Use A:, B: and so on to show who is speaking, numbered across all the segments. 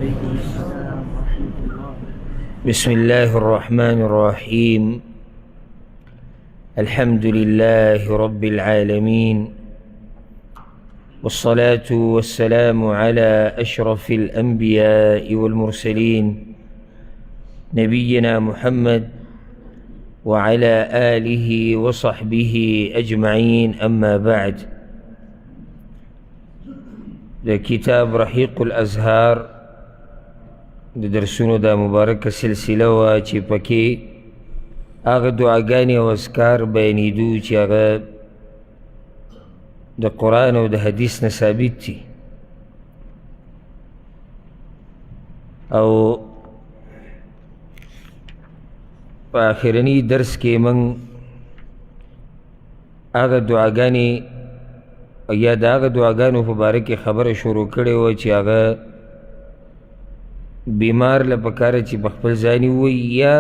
A: وعليكم السلام ورحمة الله.
B: بسم الله الرحمن الرحيم. الحمد لله رب العالمين، والصلاة والسلام على أشرف الأنبياء والمرسلين نبينا محمد وعلى آله وصحبه أجمعين. أما بعد، كتاب رحيق الأزهار درسونو دا مبارک سلسله وا چې پکې هغه دعاګانې او اذکار بیانېدو چې هغه د قرآن او د حدیث نه ثابت دي، او په آخرني درس کې موږ هغه دعاګانې یا د هغه دعاګانو په باره کې خبره شروع کړې وه چې هغه بیمار له پکاره چې په خپل ځاني ووایي یا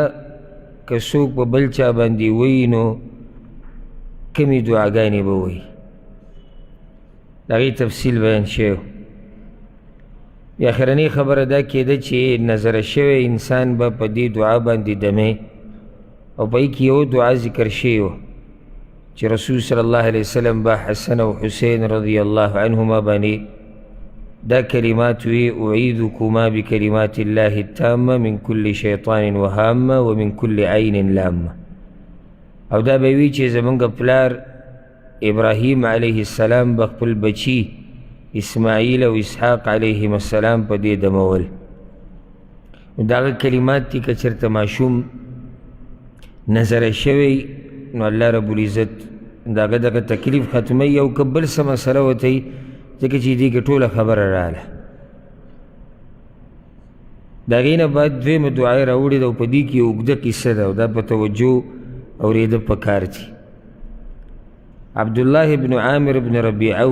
B: که څوک په بل چا باندې وایي نو کمې دعاګانې به وایي، د هغې تفصیل بیان شوی. بیا اخرنۍ خبره دا کېده چې نظره شوی انسان به په دې دعا باندې دمې، او په کې یو دعا ذکر شوی وه چې رسول صلی الله علیه وسلم به حسن او حسین رضی الله عنهما باندې دا کلمات وی: اعیذکما بکلمات الله التامه من کل شیطان وهامه ومن کل عین لامه. او دا به وی چې زمونږ پلار ابراهیم علیه السلام به خپل بچي اسماعیل او اسحاق علیهم السلام په دې دمول. دا هغه کلمات دي که چېرته ماشوم نظره شوی نو الله رب العزت د هغه دغه تکلیف ختموي، او که بل څه مسله ورته وي ځکه چې دې کې ټوله خبره راغله. د هغې نه بعد دویمه دعا یې راوړې ده، او په دې کې یو اوږده قصه ده، او دا په توجه اورېده پکار دي. عبدالله بن عامر بن ربیعه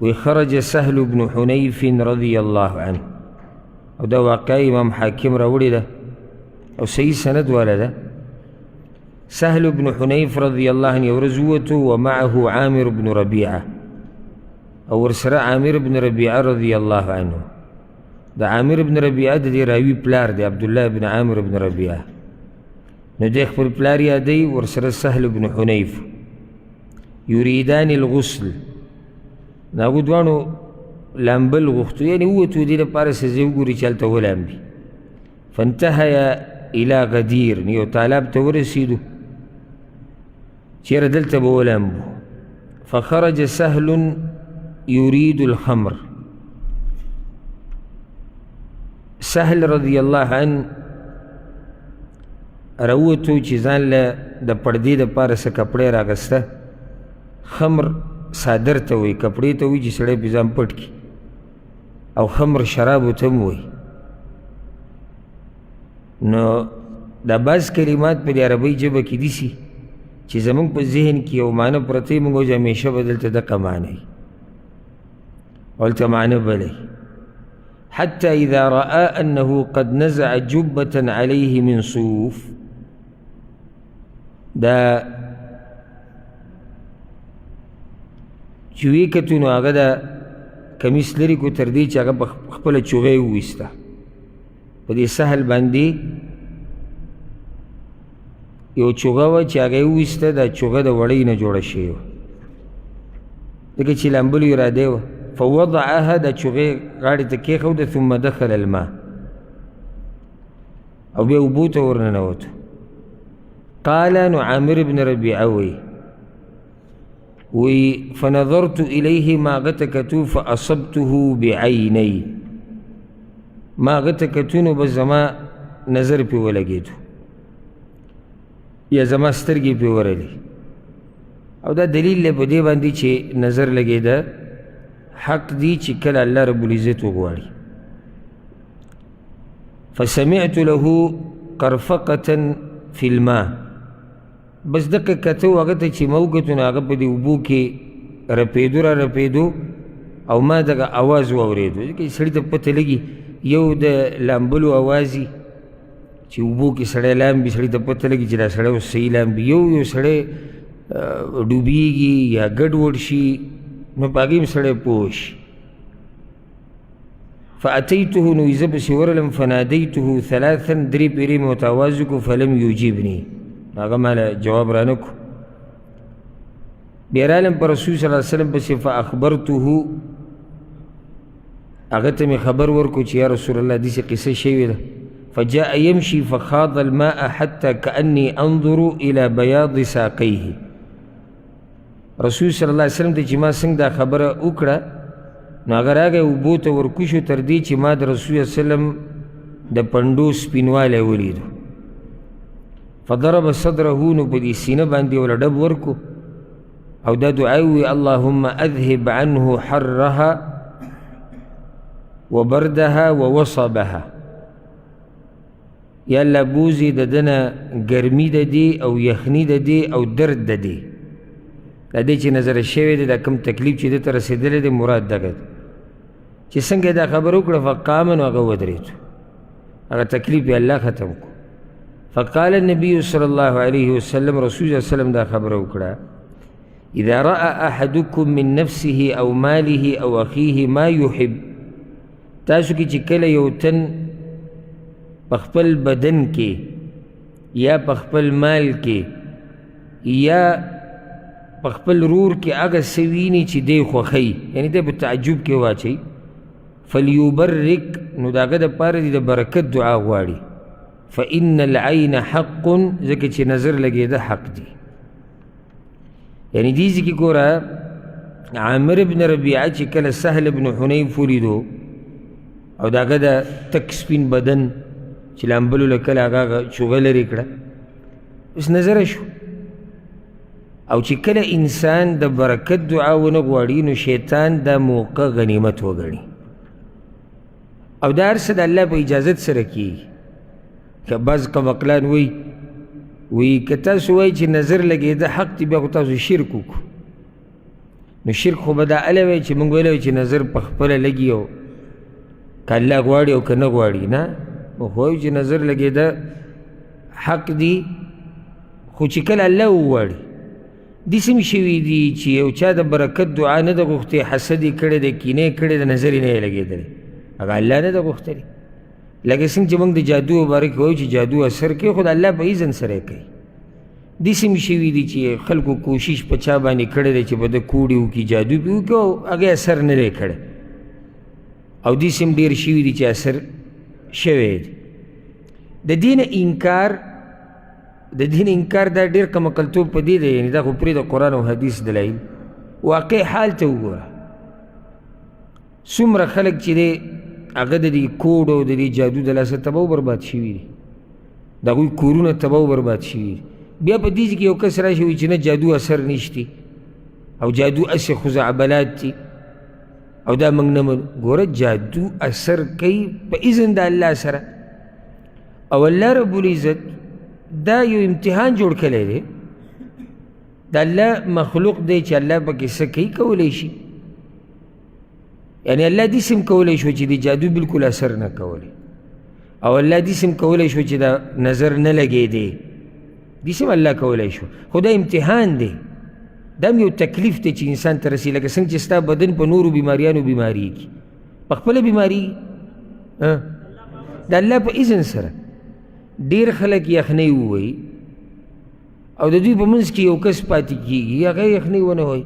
B: وی خرج سهل بن حنیف رضی الله عنه، او دا واقعه امام حاکم راوړې ده او صحیح سند والا ده. سهل بن حنیف رضی الله عنه یو ورځ ووتو ومعه عامر بن ربیعه، او ورسره عامر بن ربیعه رضی الله عنه. د عامر بن ربیعه د دې راوي پلار دی عبدالله بن عامر بن ربیعه، نو دی خپل پلار یادوي، ورسره سهل بن حنیف. یریدان الغسل، د هغو دواړو لامبل غوښتو، یعنې ووتو دې لپاره څه ځای وګوري چې هلته ولامبي. فانتهیا الى غدیر، یو تالاب ته ورسېدو چیرې دلته به ولامبو. فخرج سهل يريد الخمر، سهل رضی الله عنه راووتو چې ځان له د پردې دپاره څه کپړی راغسته. خمر صادر ته وایي، کپړې ته وایي چې سړی پې ځان پټ کړي، او خمر شرابو ته هم وایي. نو دا بعض کلمات په د عربۍ ژبه کې دي چې زمونږ په ذهن کې یو معنی پرته وي، موږ وایو چې همیشه به دلته دقه معنی وي، هلته معنی بله وي. حتی اذا رأى انه قد نزع جبة علیه من صوف، دا چې ویې کتو نو هغه دا کمیس لرې کو تر دې چې هغه په خپله چوغۍ وویسته. په دې سهل باندې یو چوغه وه چې هغه یې وویسته، دا چوغه د وړۍ نه جوړه شوې وه، ځکه چې لامبلو اراده وه. فوضعها، دا چوغې غاړې ته کېښوده. ثم دخل الماء، او بیا اوبو ته ورننوتو. قال، نو عامر بن ربیعه وی فنظرت الیه، ما هغه ته کتو فاصبته بعینی، ما هغه ته کتو نو بس زما نظر پې ولګېدو، یا زما سترګې پې ورلې. او دا دلیل دی په دې باندې چې نظر لګېده حق دی چې کله الله رب العزت وغواړي. فسمعت له قرفقة فی الماء، بس دقه کته و هغه ته چې ما وکتو نو هغه په دې اوبو کې رپېدو را رپېدو، او ما دغه اواز واورېدو. ځکه سړي ته پته لګي یو د لامبلو اواز وي چې اوبو کې سړی لامبي، سړي ته پته لګي چې دا سړی اوس صحیح لامبي. یو سړی ډوبېږي یا ګډوډ شي نو په هغې هم سړی پوه شي. فأتيته نو إذا بس ورلم فناديته ثلاثا دري بيري متوازك فلم يجيبني هذا ما جواب رانكو بيرالم برسول صلى الله عليه وسلم بس فأخبرته أغتمي خبر وركو يا رسول الله دي قصة شيء فجاء يمشي فخاض الماء حتى كأني أنظر إلى بياض ساقيه رسول صلى الله عليه وسلم دي ما سنگ دا خبر اکڑا نو اگر آگا وبوت ورکشو تردی چی ما دا رسول صلی اللہ علیہ وسلم دا پندو سپینوال ولیدو فضرب صدره نو پدی سینه باندی ولا دب ورکو او دا دعاوی اللهم اذهب عنه حرها وبردها ووصبها یا اللہ بوزی دا دنا گرمی دا دی او یخنی دا دی او درد دا دی دا دی چی نظر شوی دی دا کم تکلیف چی دی تا رسیدلی دی مراد دا گد چی سنگ دا خبر اکڑا فقامن و اگا ودریتو اگا تکلیف بی اللہ ختم کو فقال النبی صلی اللہ علیہ وسلم رسول صلی اللہ علیہ وسلم دا خبر اکڑا اذا رأى احدكم من نفسه او ماله او اخیه ما يحب تاسو کی چکل یوتن پخپل بدن کے یا پخپل مال کے یا پخپل رور کے اگر سوینی چی دے خوخی یعنی دے بتعجب کے واچی فلیوبرک نو داگا دا پار دی دا برکت دعا غواری فإن العین حق زکی چی نظر لگے دا حق دی یعنی دیزی کی گورا عامر بن ربیعہ چی کل سهل بن حنیف ولیدو او داگا دا تکسپین بدن چی لامبلو لکل آگا شغل ریکڑا اس نظر شو او چی کل انسان دا برکت دعاو نگواری نو شیطان دا موقع غنیمت وگرنی او دا ارسد اللہ پا اجازت سرکی کہ بعض قمقلان وی کتاسو وی چی نظر لگی دا حق تی بیا کتاسو شرکو کو نو شرک خو بدا علوی چی منگو علوی چی نظر پخپل لگی او که اللہ گواری او که نگواری نا خوی چی نظر لگی دا حق دی خو چی کل اللہ وواری دیسم شوی دی چی او چا دا برکت دعا ندا گختی حسدی کرده دا کینه کرده دا نظری نای لگی دلی اگا اللہ ندا گختی لگه سنگ چی منگ دا جادو بارک ہوئی چی جادو اثر کی خود اللہ پا ایزن سرے کئی دیسم شوی دی چی خلقو کوشش پچا بانی کرده چی بدا کوڑیو کی جادو پیو که اگه اثر نرے کرده او دیسم دیر شوی دی چی اثر شوید دا دین انکار دا دیر کم اقلتوب پا دیده یعنی دا خپری دا قرآن و حدیث دلائل واقع حال تا گورا سمر خلق چی دے اگه دا دی کوڑ و دا دی جادو دلاسه تباو برباد شوی دی دا کوئی کورون تباو برباد شوی دی بیا پا دیجی که یو کس را شوی چی نا جادو اثر نشتی او جادو اثر خزعبلات تی او دا منگ نمد گورا جادو اثر کئی پا اذن دا اللہ سر او اللہ رب العزت دا یو امتحان جوڑ کلے دے دا اللہ مخلوق دے چی اللہ پا کسا کئی کولیشی یعنی اللہ دیسم کولیشو چی دی جادو بالکل اثر نہ کولی او اللہ دیسم کولیشو چی دا نظر نہ لگے دے دیسم اللہ کولیشو خدا امتحان دے دام یو تکلیف تے چی انسان ترسی لگا سنگ چستا بدن پا نورو بیماریانو بیماری کی پخپل بیماری دا اللہ پا اذن سر دیر خلق یخنی ہوئی او دا دوی پا منز کی یو کس پاتی کی گی یا غیر یخنی ہونا ہوئی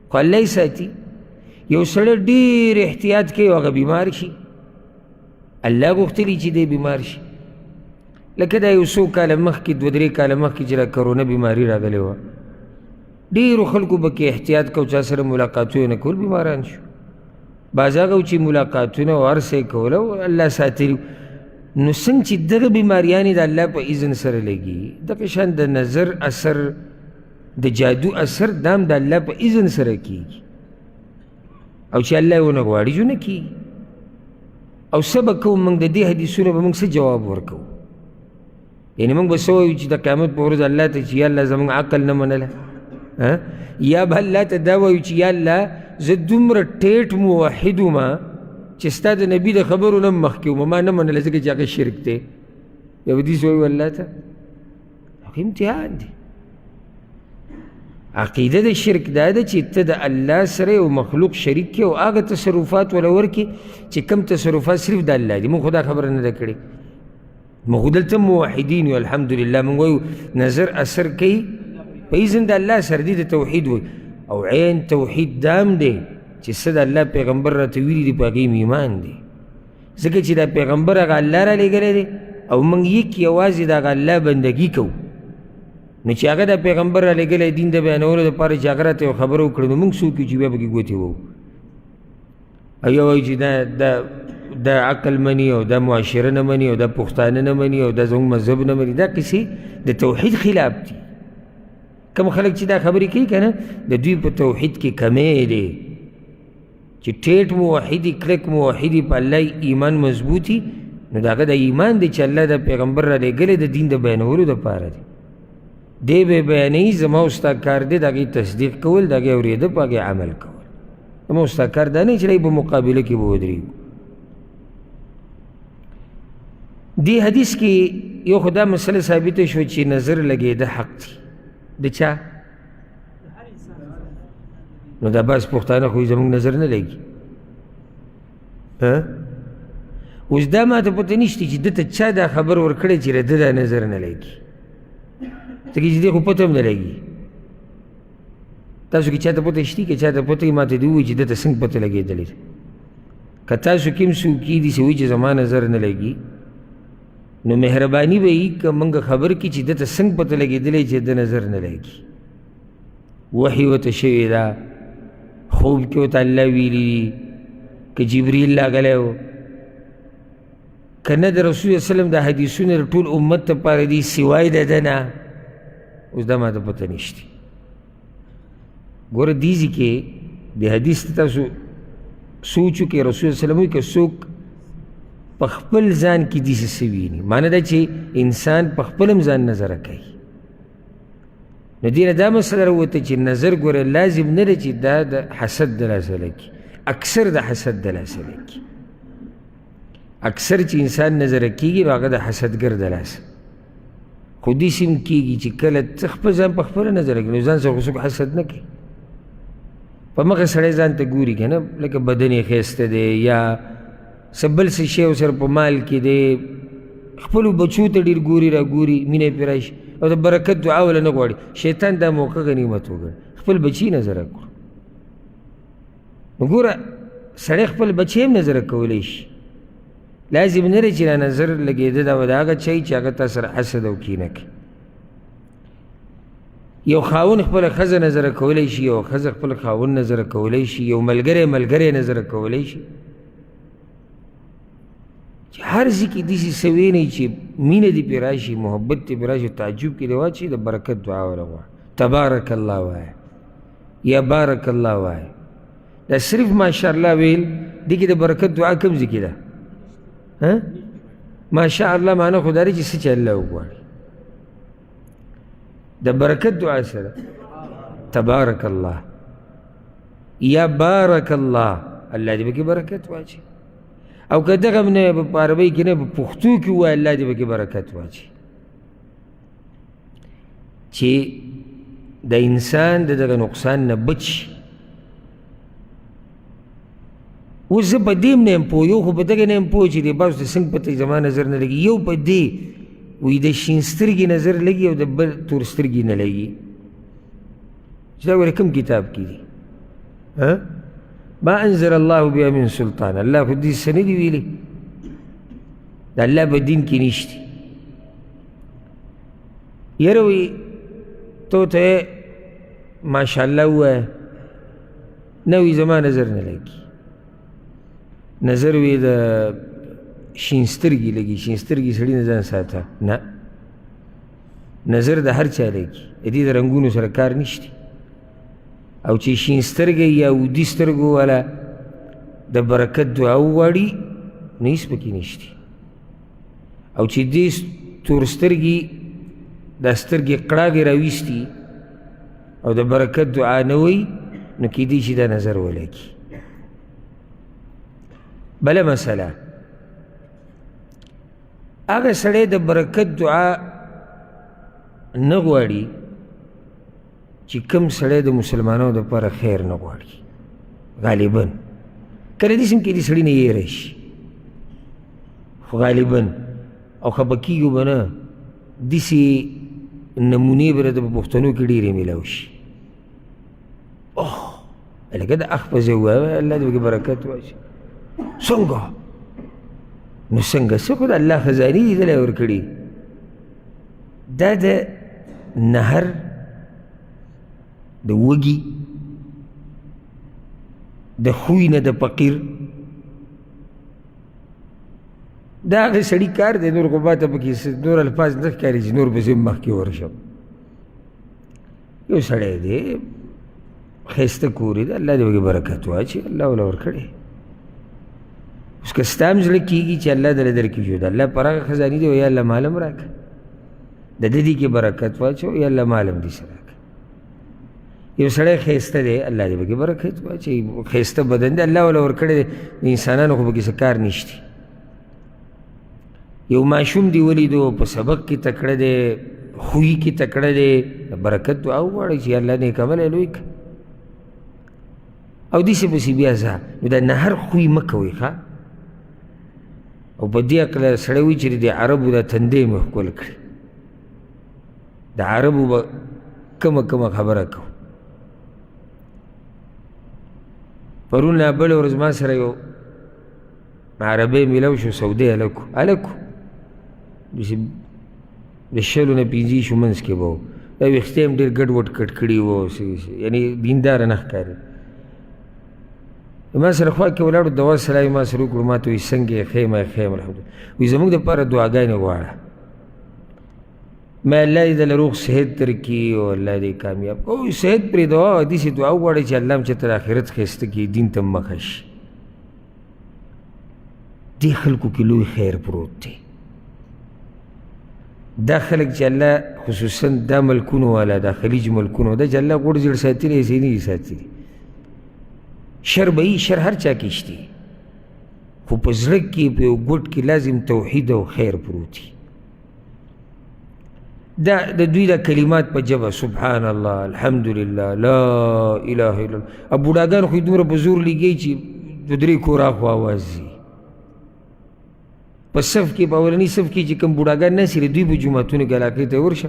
B: خو اللہ ساتی یو سڑے دیر احتیاط کے وگا بیمار شی اللہ گختلی چی دے بیمار شی لکہ دا یو سو کالا مخ کی دو درے کالا مخ کی جرا کرونا بیماری را گلے ہوا دیر خلقو بکی احتیاط کو چا سر ملاقاتو نکول بیماران شو بازا گو چی ملاقاتو نا وارسے کولا اللہ ساتری نو سنگ چی دغ بیماریانی دا اللہ پا اذن سر لگی دا کشان دا نظر اثر دا جادو اثر دام دا اللہ پا اذن سر کی او چی اللہ وہ نگواری جو نکی او سبکو منگ دا دی حدیثونا با منگ سے جواب ورکو یعنی منگ بسوئی چی دا قیامت پا ورد اللہ تا چی یا اللہ زمان عقل نمانلا یا با اللہ تا داوئی چی یا اللہ زد دمر ٹیٹ موحدو ما چستا دا نبی دا خبرو نم مخکیو ما نمانلا زکر چاکر شرک تے یا بدیس ہوئی واللہ تا امتحان دی عقیده د شرک دا ده چې ته د الله سره یو مخلوق شریک کې او هغه تصرفات ولا ورکې چې کم تصرفات صرف د الله دي. موږ خو دا خبره نه ده کړې. موږ خو دلته موحدین یو الحمدلله. موږ وایو نظر اثر کوي په اذن د الله سره دي د توحید وایي او عین توحید دام دی چې څه د الله پیغمبر راته ویلي دي په هغې ایمان دی. ځکه چې دا پیغمبر هغه الله را لېږلی دی او موږ یک یوازې د هغه الله بندګي کوو. نو چې هغه د پیغمبر را لېږلی دین د بیانولو دپاره چې هغه راته یو خبره وکړه نو موږ څوک یو چې بیا پکې ګوتې وو او یو وایي چې دا عقل مني او دا معاشره نه مني او دا پښتانه نه مني او دا زموږ مذهب نه مني. دا کیسې د توحید خلاف دي. کوم خلک چې دا خبرې کوي که نه د دوی په توحید کې کمی دی چې ټیټ موحدي کلک موحدي په الله ایمان مضبوطي نو د هغه د ایمان دی چې الله د پیغمبر را لېږلی د دین د بیانولو دپاره دی. دی به بیانوي زما او ستا کار دی د هغې تصدیق کول د هغې اورېده په هغې عمل کول. زما او ستا کار دا نه چې دی په مقابله کې به ودرېږو. دې حدیث کې یو خو دا مسله ثابته شوه چې نظر لګېده حق دی. د چا؟ نو دا بعض پښتانه خو زموږ نظر نه لګي. اوس دا ما ته پته نشته چې ده ته چا دا خبر ورکړی چې د ده دا نظر نه لګي. ځکه چې دې خو پته هم نه لګي. تاسو کې چا ته پته شته؟ که چا ته پته وي ما ته دې ووایي چې ده ته څنګه پته لګېدلې ده. که تاسو کې هم څوک دي چې وایي چې زما نظر نه لګي نو مهرباني به وي که موږ خبر کړي چې ده ته څنګه پته لګېدلی چې د نظر نه لګي. وحي ورته شوې ده، خوب کې ورته الله ویلي دي، که جبریل راغلی و، که نه د رسول صلی وسلم د حدیثونه د ټول امت دپاره دي سوای د ده نه. اوس دا ما ته پته نشته. ګوره دې ځای کې د حدیث ته تاسو سوچ وکړئ. رسول صلی الله علیه وسلم وایي که څوک په خپل ځان کې داسې څه ویني، معنی ده چې انسان په خپل هم ځان نظره کوي. نو دې نه دا مسله راووته چې نظر ګوره لازم نه ده چې دا د حسد د لاسه لګي، اکثر د حسد د لاسه لګي. اکثر چې انسان نظره کېږي نو هغه د حسدګر د لاسه. خو داسې هم کېږي چې کله ته خپل ځان په خپله نظره کوي نو ځان سره خو څوک حسد نه کوي. په مخه سړی ځان ته ګوري که نه، لکه بدن یې ښایسته دی یا څه بل څه شی ورسره په مال کې دی، خپلو بچو ته ډېر ګوري را ګوري، مینه پرې راشي او د برکت دعا وله نه غواړي. شیطان دا موقع غنیمت وګڼي خپل بچي نظره کړو. نو ګوره سړی خپل بچی هم نظره کولی شي. لازم نه دی چې دا نظر لګېده دا به د هغه چا چې هغه تا سره حسد او کینه کوي. یو خاوند خپله ښځه نظره کولی شي، یو ښځه خپل خاوند نظره کولی شي، یو ملګری نظره کولی شي. چې هر ځای کې داسې څه وینئ چې مینه دې پرې راشي، محبت دې پرې راشي، تعجب کې دې واچوي، د برکت دعا وله غواړه. تبارک الله وایه یا بارک الله وایه. دا صرف ماشاءالله ویل دې کې د برکت دعا کوم ځای کې ده؟ ماشاءالله معنی خو دا دی چې څه چې الله وغواړي. د برکت دعا سره تبارک الله یا بارک الله، الله دې پکې برکت واچي. او که دغه هم نه په عربۍ کې نه په پښتو کې ووایه الله دې پکې برکت واچي. چې د انسان د دغه نقصان نه بچ شي. اوس زه په دې هم نه یم پوه، یو خو په دغه نه یم پوه چې دې بعضو ته څنګه پته زما نظر نه لګي. یو په دې وایي د شین سترګې نظر لګي او د بل تور سترګې نه لګي. چې دا ګوره کوم کتاب کې دي؟ ما انزل الله بها من سلطان. الله خو دې څه نه دي ویلي، د الله په دین کې نشته. یاره وایي ته ورته ماشاءالله ووایه، نه وایي زما نظر نه لګي. نظر وی د شین سترګې لګي، شین سترګې سړي نه ځان ساته. نه، نظر د هر چا لګي، د دې د رنګونو سره کار نشته. او چې شین سترګې یا ودي سترګو والا د برکت دعا وغواړي نو هېڅ پکې نشته. او چې دې تور سترګې دا سترګې قړاګې راویستي او د برکت دعا نه وایي نو کیدای شي دا نظر ولګي. بله مسله، هغه سړی د برکت دعا نه غواړي چې کوم سړی د مسلمانانو دپاره خیر نه غواړي غالبا کله داسې هم کېدي سړي نه یېره شي خو غالبا او خفه کېږو به نه داسې نمونې به راته په پښتنو کې ډېرې میلاو شي لکه د اخ په ځای ووایه الله دې پکې برکت واچي څنګه نو څنګه څه خو د الله خزانې دي دلی ورکړي دا د نهر د وږي د خوی نه د فقیر دا هغه سړي کار دی نور خو ماته پکې نور الفاظ نه ښکاري چې نور پسې مخکې ورشم یو سړی دی ښایسته کور یې دی الله دې پکې برکت واچي الله وله ورکړی اوس که ستا هم زړه کېږي چې الله دله درکړي د الله پراخه خزانې دی یا الله مال هم راکړه د ده دې کې برکت واچو یا الله مال هم دې سره راکړه یو سړی ښایسته دی الله دې پکې برکت واچي ښایسته بدن دی الله وله ورکړی دی د انسانانو خو پکې څه کار نشته یو ماشوم دی ولیدو په سبق کې تکړه دی خوی کې تکړه دی د برکت دعا وغواړئ چې الله نیک عمل یې لوی کړه او داسې پسې بیا ځه نو د نهر خوی مه کوئ ښه او په دې عقله سړی وایي چې د عربو دا تندی مې ښکل کړي د عربو به کمه خبره کوو پرون لا بله ورځ ما سره یو عربی میلاو شو سعودی هلکو د شلو نه پنځه شو منځ کې به و دا ویښته هم ډېر ګډ وډ کټ کړي وو یعنې دینداره نه ښکاري ما سره خوا کې ولاړو دوا سلام ما سره وکړو ما ته وایي څنګه یې ښه یم الحمدلله وایي زموږ دپاره دعاګانې غواړه ما الله دې دله روغ صحت درکړي او الله دې کامیاب او صحت پرېږده او داسې دعا وغواړئ چې الله هم چېرته د آخرت ښایسته کړي دین ته مخه شي دې خلکو کې لوی خیر پروت دی دا خلک چې الله خصوصا دا ملکونو والا دا خلیج ملکونو دا چې الله غوړ زیړ ساتلي یې نه دي ساتلي شر به یي شر هر چا کې شته خو په زړه کې په یو ګوټ کې لازم توحید او خیر پروت وي دا د دوی دا کلمات په ژبه سبحان الله الحمدلله لا اله الا الله اب بوډاګان خو یې دومره په زور لګوي چې دو درې کوره خو اواز ځي په صف کې په اولني صف کې چې کوم بوډاګان ناستي دوی به جوماتونو کې علاقې ته ورشه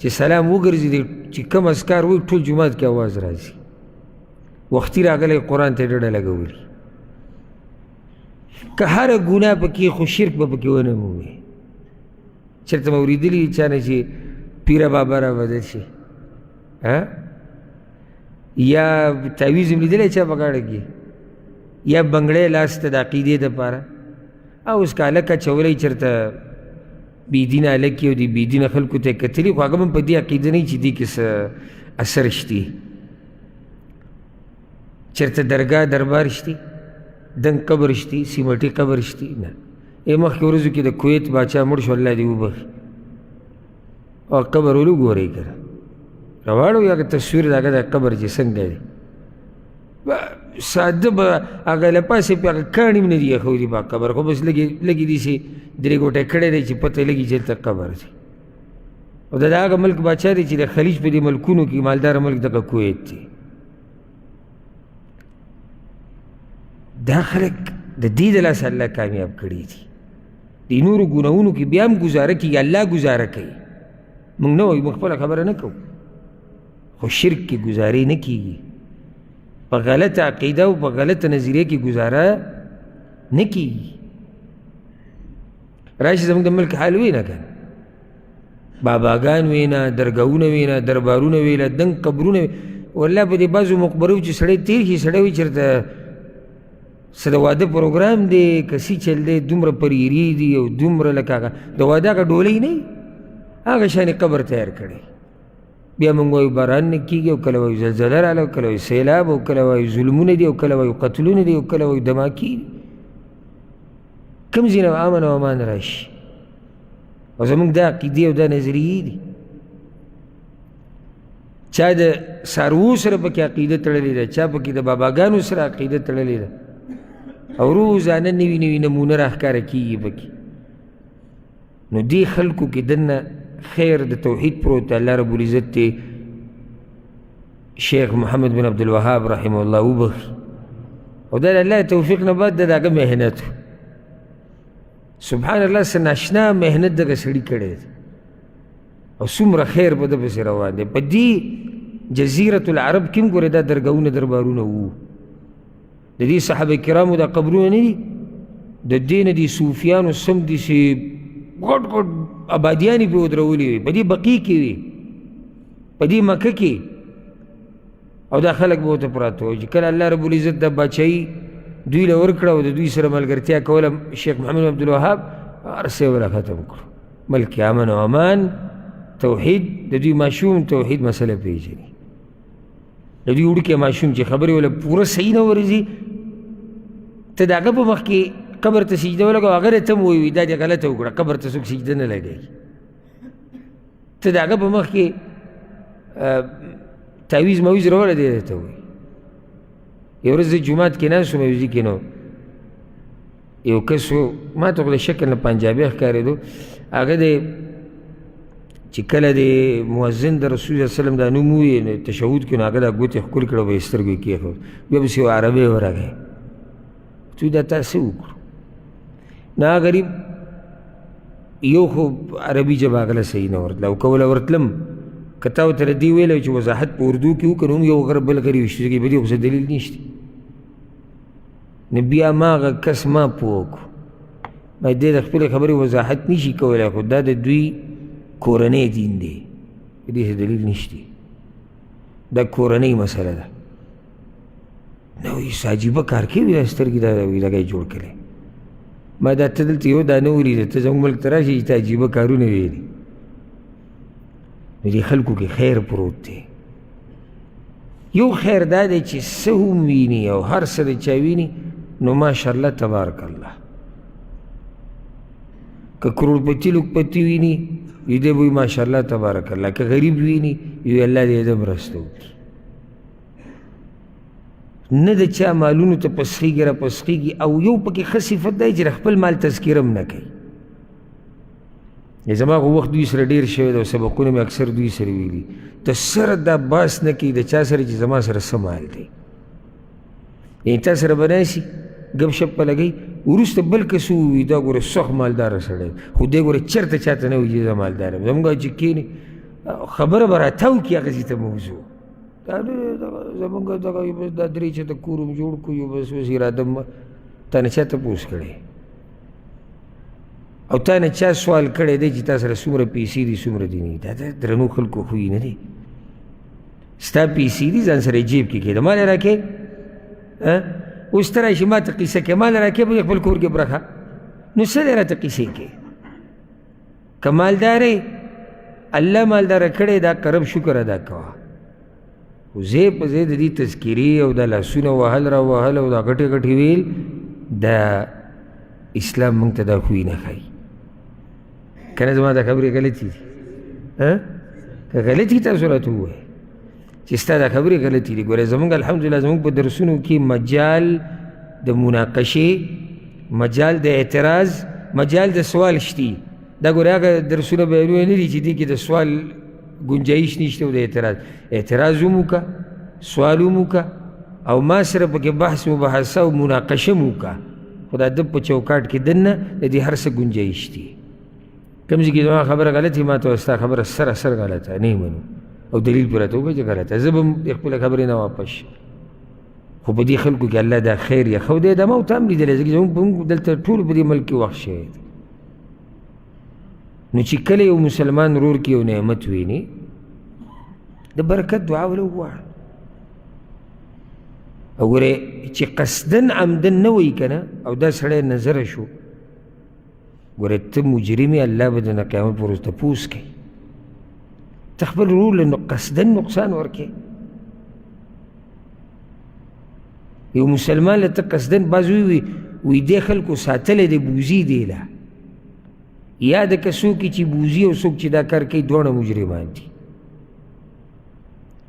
B: چې سلام وګرځي چې کوم اذکار وایي ټول جومات کې اواز راځي وختي راغلی قرآن ته ډډه لګولي که هره ګناه پکې خو شرک به پکې ونه مومي چېرته مې اورېدلي چا نه چې پیره بابا را بدل شي یا تعویز هم لیدلی چا په غاړه کې یا بنګړی لاس ته د عقیدې دپاره او اوس که هلک اچولی چېرته بېدینه هلک او د بېدینه خلکو ته یې کتلي خو هغه هم په دې عقیده نه وي چې دې کې څه اثر شتي چېرته درګاه دربار شتي دنګ قبر شتي سیمټي قبر شتي نه مخکې ورځو کې د کویت باچا مړ شو الله دې وبخي او قبر ولو ګورئ که نه راواړو هغه تصویر د هغه د قبر چې څنګه دی ساده به هغه له پاسې پې هغه کاڼي هم نه دي ایښولي په قبر خو بس لږې داسې درې ګوټه کړی دی چې پته لګي چې هلته قبر دی او د هغه ملک باچا دی چې د خلیج په دې ملکونو کې مالداره ملک دغه کویت دی دا خلک د دې د لاسه الله کامیاب کړي دي د نورو ګناهونو کې بیا هم ګزاره کېږي الله ګزاره کوي موږ نه وایو موږ خپله خبره نه کوو خو شرک کې ګزارې نه کېږي په غلطه عقیده او په غلطه نظریه کې ګزاره نه کېږي راشي زموږ د ملک حال وی نه که باباګان وی نه درګاهونه وی نه دربارونه وی نه دنګ قبرونه وی والله په دې بعضو مقبرو چې سړی تېر شي سړی وایي چېرته څه د واده پروګرام دی کسي چل دی دومره پریری دي او دومره لکه هغه د واده هغه ډولۍ نه وي هغه شانې قبر تیار کړی بیا موږ وایو باران نه کېږي او کله وایو زلزله راغله او کله وایو سیلاب او کله وایو ظلمونه دي او کله وایو قتلونه دي او کله وایو دماکي دي کوم ځای نه امن او امان راشي او زموږ دا عقیدې او دا نظریې دي چا د څاروو سره پکې عقیده تړلې ده چا پکې د باباګانو سره عقیده تړلې ده او روزانه نوي نوي نمونه راښکاره کېږي پکې نو دې خلکو کې دننه خیر د توحید پروت دی الله رب العزت ته شیخ محمد بن عبدالوهاب رحمه الله وبخ او دا الله توفیق نه بعد دغه مهنت سبحان الله سناشنا مهنت دغه سړي کړی او څومره خیر په ده پسې روان دی په دې جزیرة العرب کې هم ګورې دا درګاهونه دربارونه وو د دې صحابه کرامو دا قبرونه نه دي د دې نه دي صوفیانو سم داسې غټ غټ آبادیانې پرې ودرولې وي په دې بقي کې وي په دې مکه کې او دا خلک به ورته پراته وو چې کله الله رب العزت دا بادشاهي دوی له ورکړه او د دوی سره ملګرتیا کوله شیخ محمد بن عبدالوهاب هر څه یې ختم کړو ملک امن او امان توحید د دوی ماشوم توحید مسله پېژني د دوی وړوکی ماشوم چې خبرې وله پوره صحیح نه ورځي ته د هغه په مخ کې قبر ته سجده ولګوه هغه ته م ووایي دا دې غلطه وکړه قبر ته څوک سجده نه لګوي ته د هغه په مخ کې تعویز مویز راوړه دی ته وایي یو ورځ زه جومات کې ناست وم یو ځای کې نو یو کس و ما ته خو د شکل نه پنجابي ښکارېدو هغه د چې کله د مؤذن د رسول الله وسلم دا نوم ووایي تشهود کې نو هغه دا ګوتې ښکل کړه به یې سترګو یې کېښود بیا پسې یو عربی ورغی تو دا تا څه وکړو نه غریب یو خو عربي ژبه هغله صحیح نه ورتله او که وله ورتلم که تا ورته له دې ویلی چې وضاحت په اردو کې وکړو هم یو غره بل غریب شته کې په دې خو څه دلیل نشته نو بیا ما هغه کس ما پوه کړو ما دې د خپلې خبرې وضاحت نشي کولی خو دا د دوی کورنۍ دین دی په دې څه دلیل نشته دا کورنۍ مسله ده نو هېڅ عجیبه کار کوي دا سترګې دا دغه یې جوړ کړی ما دا ته دلته یو دا نه ولیده ته زموږ ملک ته راشې چې ته عجیبه کارونه ویلي نو دې خلکو کې خیر پروت دی یو خیر دا دی چې څه هم ویني او هر څه د چا ویني نو ماشاءالله تبارک الله که کروڑپتی لکپتی ویني وي دی به وي ماشاءالله تبارک الله که غریب ویني وي الله دې د مرسته وکړي نه د چا مالونو ته پسخېږي را پسخېږي او یو پکې ښه صفت دی چې د خپل مال تذکیره هم نه کوي زما خو وخت دوی سره ډېر شوی دی او سبقونه مې اکثر دوی سره ویلي ته سره دا باس نه کوي د چا سره چې زما سره څه مال دی یعنې تا سره به ناستي ګپ شپ په لګوي وروسته بل کس ووایي دا ګوره سخت مالداره سړی خو دی ګوره چېرته چاته نه وایي چې زه مالدار یم زموږ چې کښېني خبره به راتاو کړي هغسې ته موضوع زمونږ دغه دا درې چې د کور هم جوړ کړو یو بس اوس اراده تا نه چا تپوس کړی او تا نه چا سوال کړی دی چې تا سره څومره پیسې دي څومره دي نه دا د درنو خلکو خوی نه دی ستا پیسې دي ځان سره یې جیب کې کښېږده مال یې راکړې اوس ته راشي ما ته قیسه کې مال راکړې به خپل کور کې برخه نو څه دی راته قیسې کې که مالدارې الله مالداره کړی دا کرب شکر ادا کوه خو ځای په ځای د دې تذکیرې او دا لاسونه وهل را وهل او دا غټې غټې ویل دا اسلام موږ ته دا خوی نه ښایي که نه زما دا خبرې غلطې دي که غلطې تاسو راته ووایئ چې ستا دا خبرې غلطې دي ګوره زموږ الحمدلله زموږ په درسونو کې مجال د مناقشې مجال د اعتراض مجال د سوال شتي دا ګوره هغه درسونه بیانونه نه دي چې دې کې د سوال گنجایش نشته او د اعتراض هم وکړه سوال هم وکړه او ما سره پکې بحث مباحثه او مناقشه هم وکړه خو دا ده په چوکاټ کې دننه د دې هر څه گنجایش دي کوم ځای کې زما خبره غلطه ما ته ستا خبره سراسر غلطه نه منو او دلیل پرې راته وکړه چې غلطه زه به د خپلې خبرې نه واپس خو په دې خلکو کې الله دا خیر یې ښودی دا ما ورته هم لیدلی ځکه زموږ دلته ټول په دې ملک کې وخت شوی دی نو چې کله یو مسلمان ورور کې یو نعمت ویني د برکت دعا ولو وغواړه او ګورې چې قصدن عمدن نه وایي که نه او دا سړی نظره شو ګورې ته مجرم یې الله به درنه قیامت پر ورځ تپوس کوي ته خپل ورور له قصدن نقصان ورکوې یو مسلمان له ته قصدن بعض وی دې خلکو ساتلی دی بوزي دی له یا د که څوک چې بوزي او څوک چې دا کار کوي دواړه مجرمان دي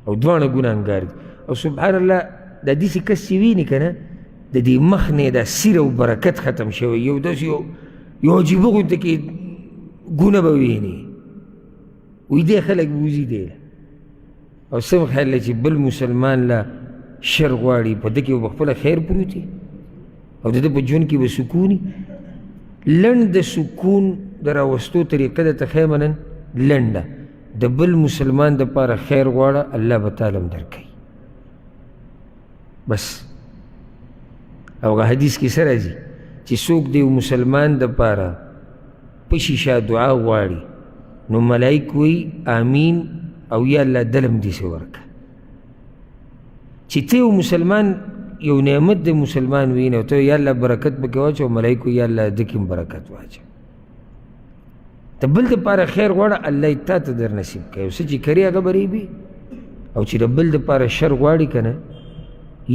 B: او دواړه ګناهګار دي او سبحان الله دا داسې کس چې ویني که نه د دې مخ نه دا سیر او برکت ختم شوی یو داسې یو عجیبه غونته کې ګونه به ویني وی دې خلک بوزي دی او سم خیال دی چې بل مسلمان لا شر غواړي په ده کې به خپله خیر پروت وي او د ده په ژوند کې به سکون لنډ د سکون د راوستو طریقه درته ښیم نن لنډه د بل مسلمان دپاره خیر غواړه الله به تعالی هم درکوي بس او هغه حدیث کې څه راځي چې څوک د یو مسلمان دپاره په شیشه دعا غواړي نو ملایک وایي آمین او یا الله دلم داسې ورکړه چې ته یو مسلمان یو نعمت د مسلمان وینې او ته یا الله برکت پکې واچو ملایکو یا الله ده کې هم برکت واچو ته بل دپاره خیر غواړه الله یې تا ته در نصیب کوي څه چې کري هغه به ریبي او چې د بل دپاره شر غواړي که نه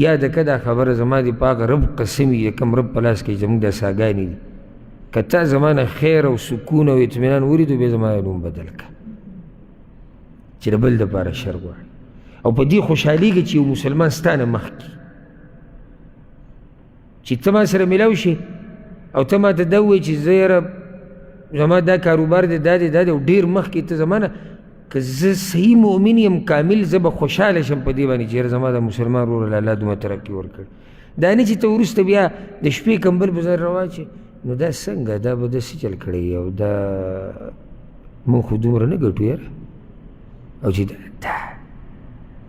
B: یاد که دا خبره زما د په هغه رب قسم وي د کوم رب په لاس کې زموږ دا ساګانې دي که تا زما نه خیر او سکون او اطمینان ولیدو بیا زما نوم بدل که چې د بل دپاره شر غواړي او په دې خوشحالېږي چې یو مسلمان ستا نه مخکې چې ته ما سره میلاو شي او ته ما ته دا ووایې چې زه یاره زما دا کاروبار دی دا دی دا دی او ډېر مخکې ته زما نه که زه صحیح مؤمن یم کامل زه به خوشحاله شم په دې باندې چې یاره زما د مسلمان وروره له الله دومره ترقي ورکړي دا نه چې ته وروسته بیا د شپې کمبل په ځای راواچې نو دا څنګه دا به داسې چل کړی او دا مونږ خو دومره نه ګټو یاره او چې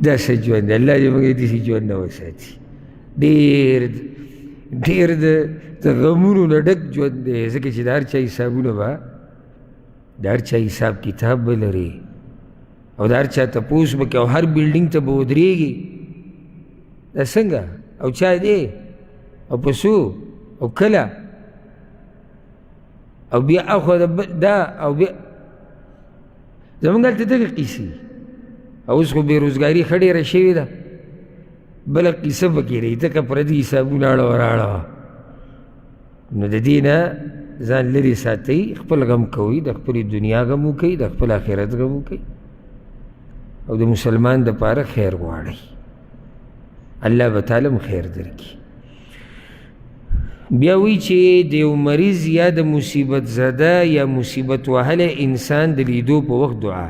B: دا څه ژوند دی الله دې موږ یې داسې ژوند نه وساتي ډېر د غمونو نه ډک ژوند دی ځکه چې د هر چا حسابونه به د هر چا حساب کتاب به لري او د هر چا تپوس به کوي او هر بلډینګ ته به ودرېږي دا څنګه او چا دی او په څو او کله او بیا اخوا دا او بیا زمونږ هلته دغه قیسې او اوس خو بېروزګاري ښه ډېره شوې ده بله قیسه پکې رهي ځکه پردي حسابونه اړوه راړوه نو د دې نه ځان لرې ساتئ خپل غم کوئ د خپلې دنیا غم وکئ د خپل آخرت غم وکئ او د مسلمان دپاره خیر غواړئ الله به تعالی هم خیر درکړي بیا وایي چې د یو مریض یا د مصیبت زده یا مصیبت وهلی انسان د لیدو په وخت دعا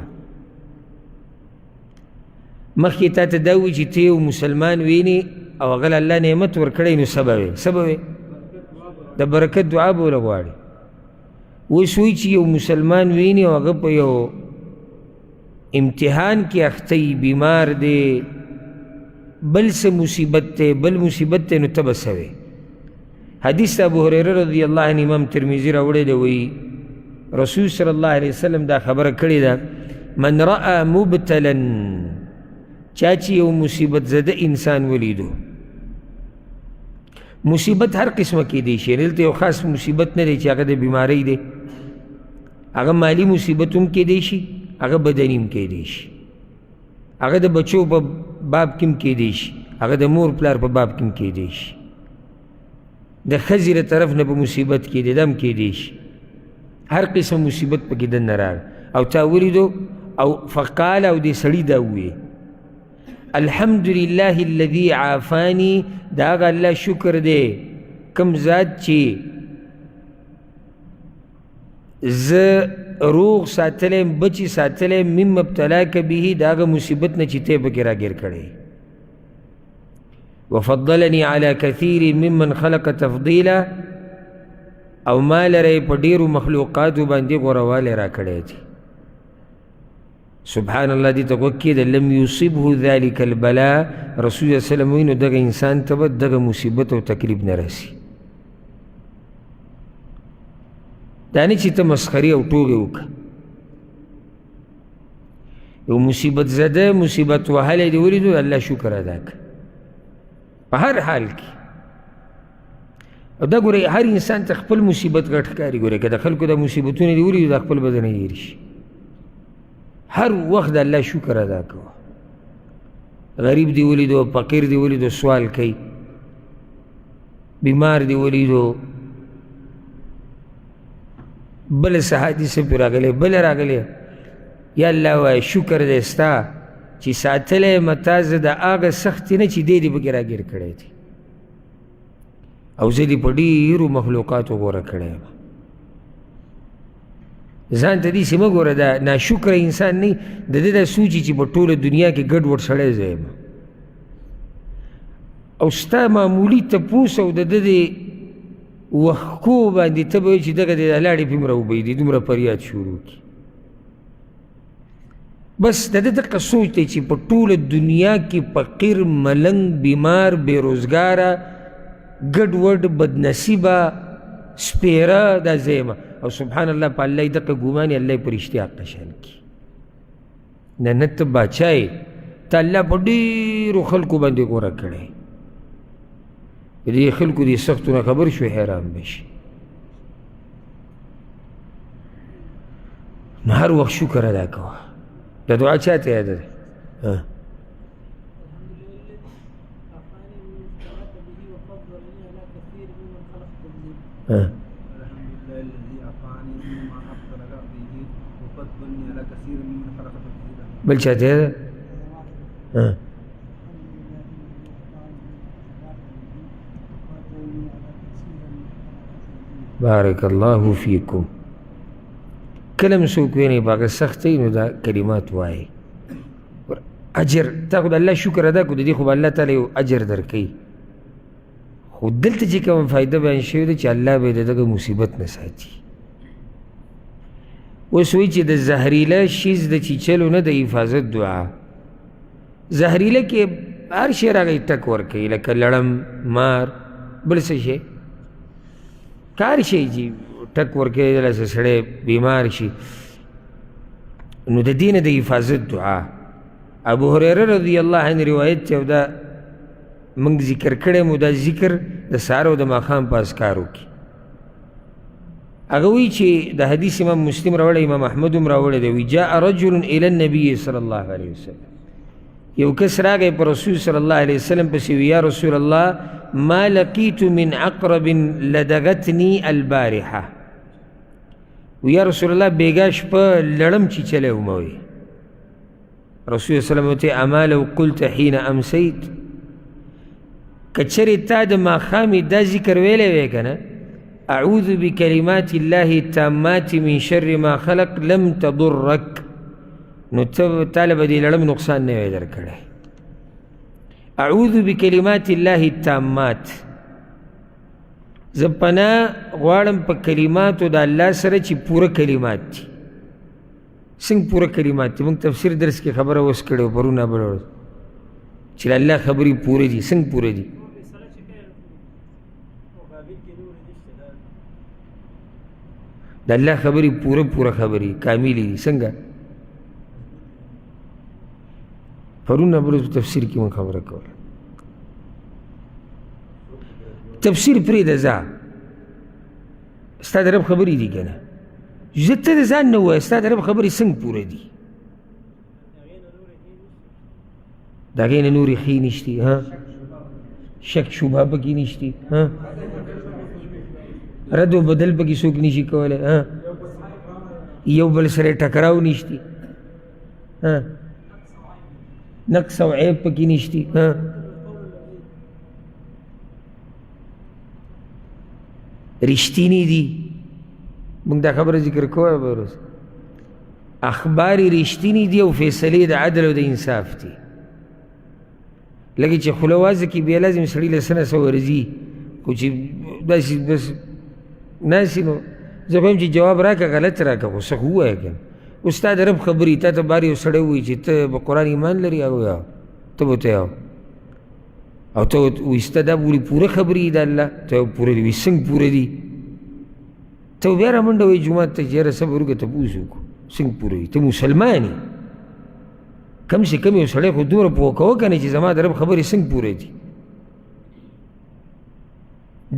B: مخکې تا ته دا وایي چې ته یو مسلمان وینې او هغه له الله نعمت ورکړی نو څه به وې څه به وې د برکت دعا به وله غواړي اوس وایي چې یو مسلمان وینې او هغه په یو امتحان کې اخته یي بیمار دی بل څه مصیبت دی بل مصیبت دی نو ته به څه وې حدیث ابو هریره رضی الله عنه امام ترمذي راوړی دی وایي رسول صلی الله علیه وسلم دا خبره کړې ده من رأى مبتلا چا چې یو مصیبت زده انسان ولیدو مصیبت هر قسمه کیدی شي دلته یو خاص مصیبت نه دی چې هغه د بیماری دی هغه مالی مصیبت هم کیدی شي هغه بدني هم کیدی شي هغه د بچو په باب کې هم کیدی شي هغه د مور پلار په باب کې هم کیدی شي د ښځې له طرف نه په مصیبت کیدی ده هم کیدی شي هر قسم مصیبت پکې دننه راغی او تا ولیدو او فقال او دې سړي دا وویې الحمد لله الذي عافاني دا هغه الله شکر دی کم ذات چې زه روغ ساتلی بچی ساتلی مما ابتلاک به دا هغه مصیبت نه چې تی پکې راګیر کړی وفضلني على كثير ممن خلق تفضيلا او ما لره په ډېرو مخلوقاتو باندې غوروالی را کړی دی سبحان الله دې ته وکې د لم یصبه ذلك البلاء رسول الله وسلم وایي نو دغه انسان ته به دغه مصیبت او تکلیف نه رسي دا نه چې ته مسخري او ټوغې وکړه یو مصیبت زده مصیبت وهلی دې ولیدو الله شکر ادا کړه په هر حال کې او دا ګورئ هر انسان ته خپل مصیبت غټ ښکاري ګورئ که د خلکو د مصیبتونه دې ولیدو دا خپل بدن یې هېر شي هر وخت د الله شکر ادا کوه غریب دی ولیدو فقیر دی ولیدو سوال کوي بیمار دی ولیدو بل څه حادثه پرې راغلی بل راغلی یا الله وایه شکر دی ستا چې ساتلی یم تا زه د هغه سختې نه چې دی دې پکې راګیر کړی دی او زه دې په ډېرو مخلوقاتو غوره کړی یم ځان ته داسې مه ګوره دا ناشکره انسان نه د ده دا سوچي چې په ټوله دنیا کې ګډوډ سړی زه یم او ستا معمولي تپوس او د ده د وښکو باندې ته به وایې چې دغه د لاړې پې مره وبهېدي دومره فریاد شروع کړي بس د ده دقه سوچ دی چې په ټوله دنیا کې فقیر ملنګ بیمار بېروزګاره ګډوډ بدنصیبه سپیره دا زه یم او سبحان الله په الله یې دقه ګمان یې الله یې په رښتیا قشان کړي نه نه ته باچا یې ته الله په ډېرو خلکو باندې غوره کړی د دې خلکو دې سختو نه خبر شو حیران به شي نو هر وخت شکر ادا کوه دا دعا چا ته یاد ده بل چا ته یاد ده بارک الله فیکم کلم څوک ویني په هغه سخت دی نو دا کلمات وایي اجر تا خو د الله شکر ادا کړو د دې خو به الله تعالی یو اجر درکوي خو دلته چې کومه فایده بیان شوې ده چې الله به یې د دغه مصیبت نه ساتي اوس وایي چې د زهریله شیز د چیچلو نه د حفاظت دعا زهریله کې هر شی راغی ټک ورکوي لکه لړم مار بل څه شی کار شي چې ټک ورکوي دله څه سړی بیمار شي نو د دې نه د حفاظت دعا ابو هریره رضی الله عنه روایت چې دا موږ ذکر کړی مو دا ذکر د سهار او د ماښام په اذکارو کې هغه وایي چې د حدیث امام مسلم راوړی امام احمد هم راوړی دی وایي جاء رجل الى النبي صلی الله علیه وسلم یو کس راغی په رسول صلی الله علیه وسلم پسې وی یا رسول الله ما لقیت من عقرب لدغتنی البارحه وی یا رسول الله بیګا شپه لړم چیچلی ومه وی رسول صلی الله علیه وسلم ورته اما لو قلت حین امسیت که چرې تا د ماښامې دا ذکر ویلی وی که نه اعوذ بکلمات الله التامات من شر ما خلق لم تضرک نو تاله به دې لړم نقصان نه وی درکړی اعوذ بکلمات الله التامات زه پناه غواړم په کلماتو د الله سره چې پوره کلمات دي څنګه پوره کلمات دي موږ تفسیر درس کې خبره اوس کړې وه پرونه بله ورځ چې د الله خبرې پوره دي څنګه پوره دي د الله خبرې پوره پوره خبرې کاملې دي څنګه پرونه بله تفسیر کې مونږ خبره کوله تفسیر پرېږده ځه ستا د رب خبرې دي که نه زه ته د ځان نه ووایه ستا د رب خبرې څنګه پوره دي د هغې نه نورې ښې نشتي شک شبهه پکې نشتي رد و بدل پکې څوک نشي کولی یو بل سره ټکراو نشتي نقص او عیب پکې نشتي رښتینی دي موږ دا خبره ذکر کوو به ورځ اخبار رښتینی دي او فیصلې د عدل او د انصاف دي لکه چې خوله وازه کې بیا لازم سړي له څه نه څه ورځي خو چې داسې بس ناسي نو زه خو یم چې جواب راکړه غلط راکړه خو څه خو ووایه که اوس ستا د رب خبرې تا ته بار یو سړی ووایي چې ته په قرآن ایمان لري هغه یا ته به ته او ته وایي ستا دا بولي پوره خبرې دي د الله ته پوره دي وایي څنګه پوره دي ته بیا را منډه وایي جومات ته چې یاره صبر وکړه تپوس وکړو څنګه پوره دي ته مسلمان یې کم سے کم یو سړی خو دومره پوه کوه که نه چې زما د رب خبرې څنګه پوره دي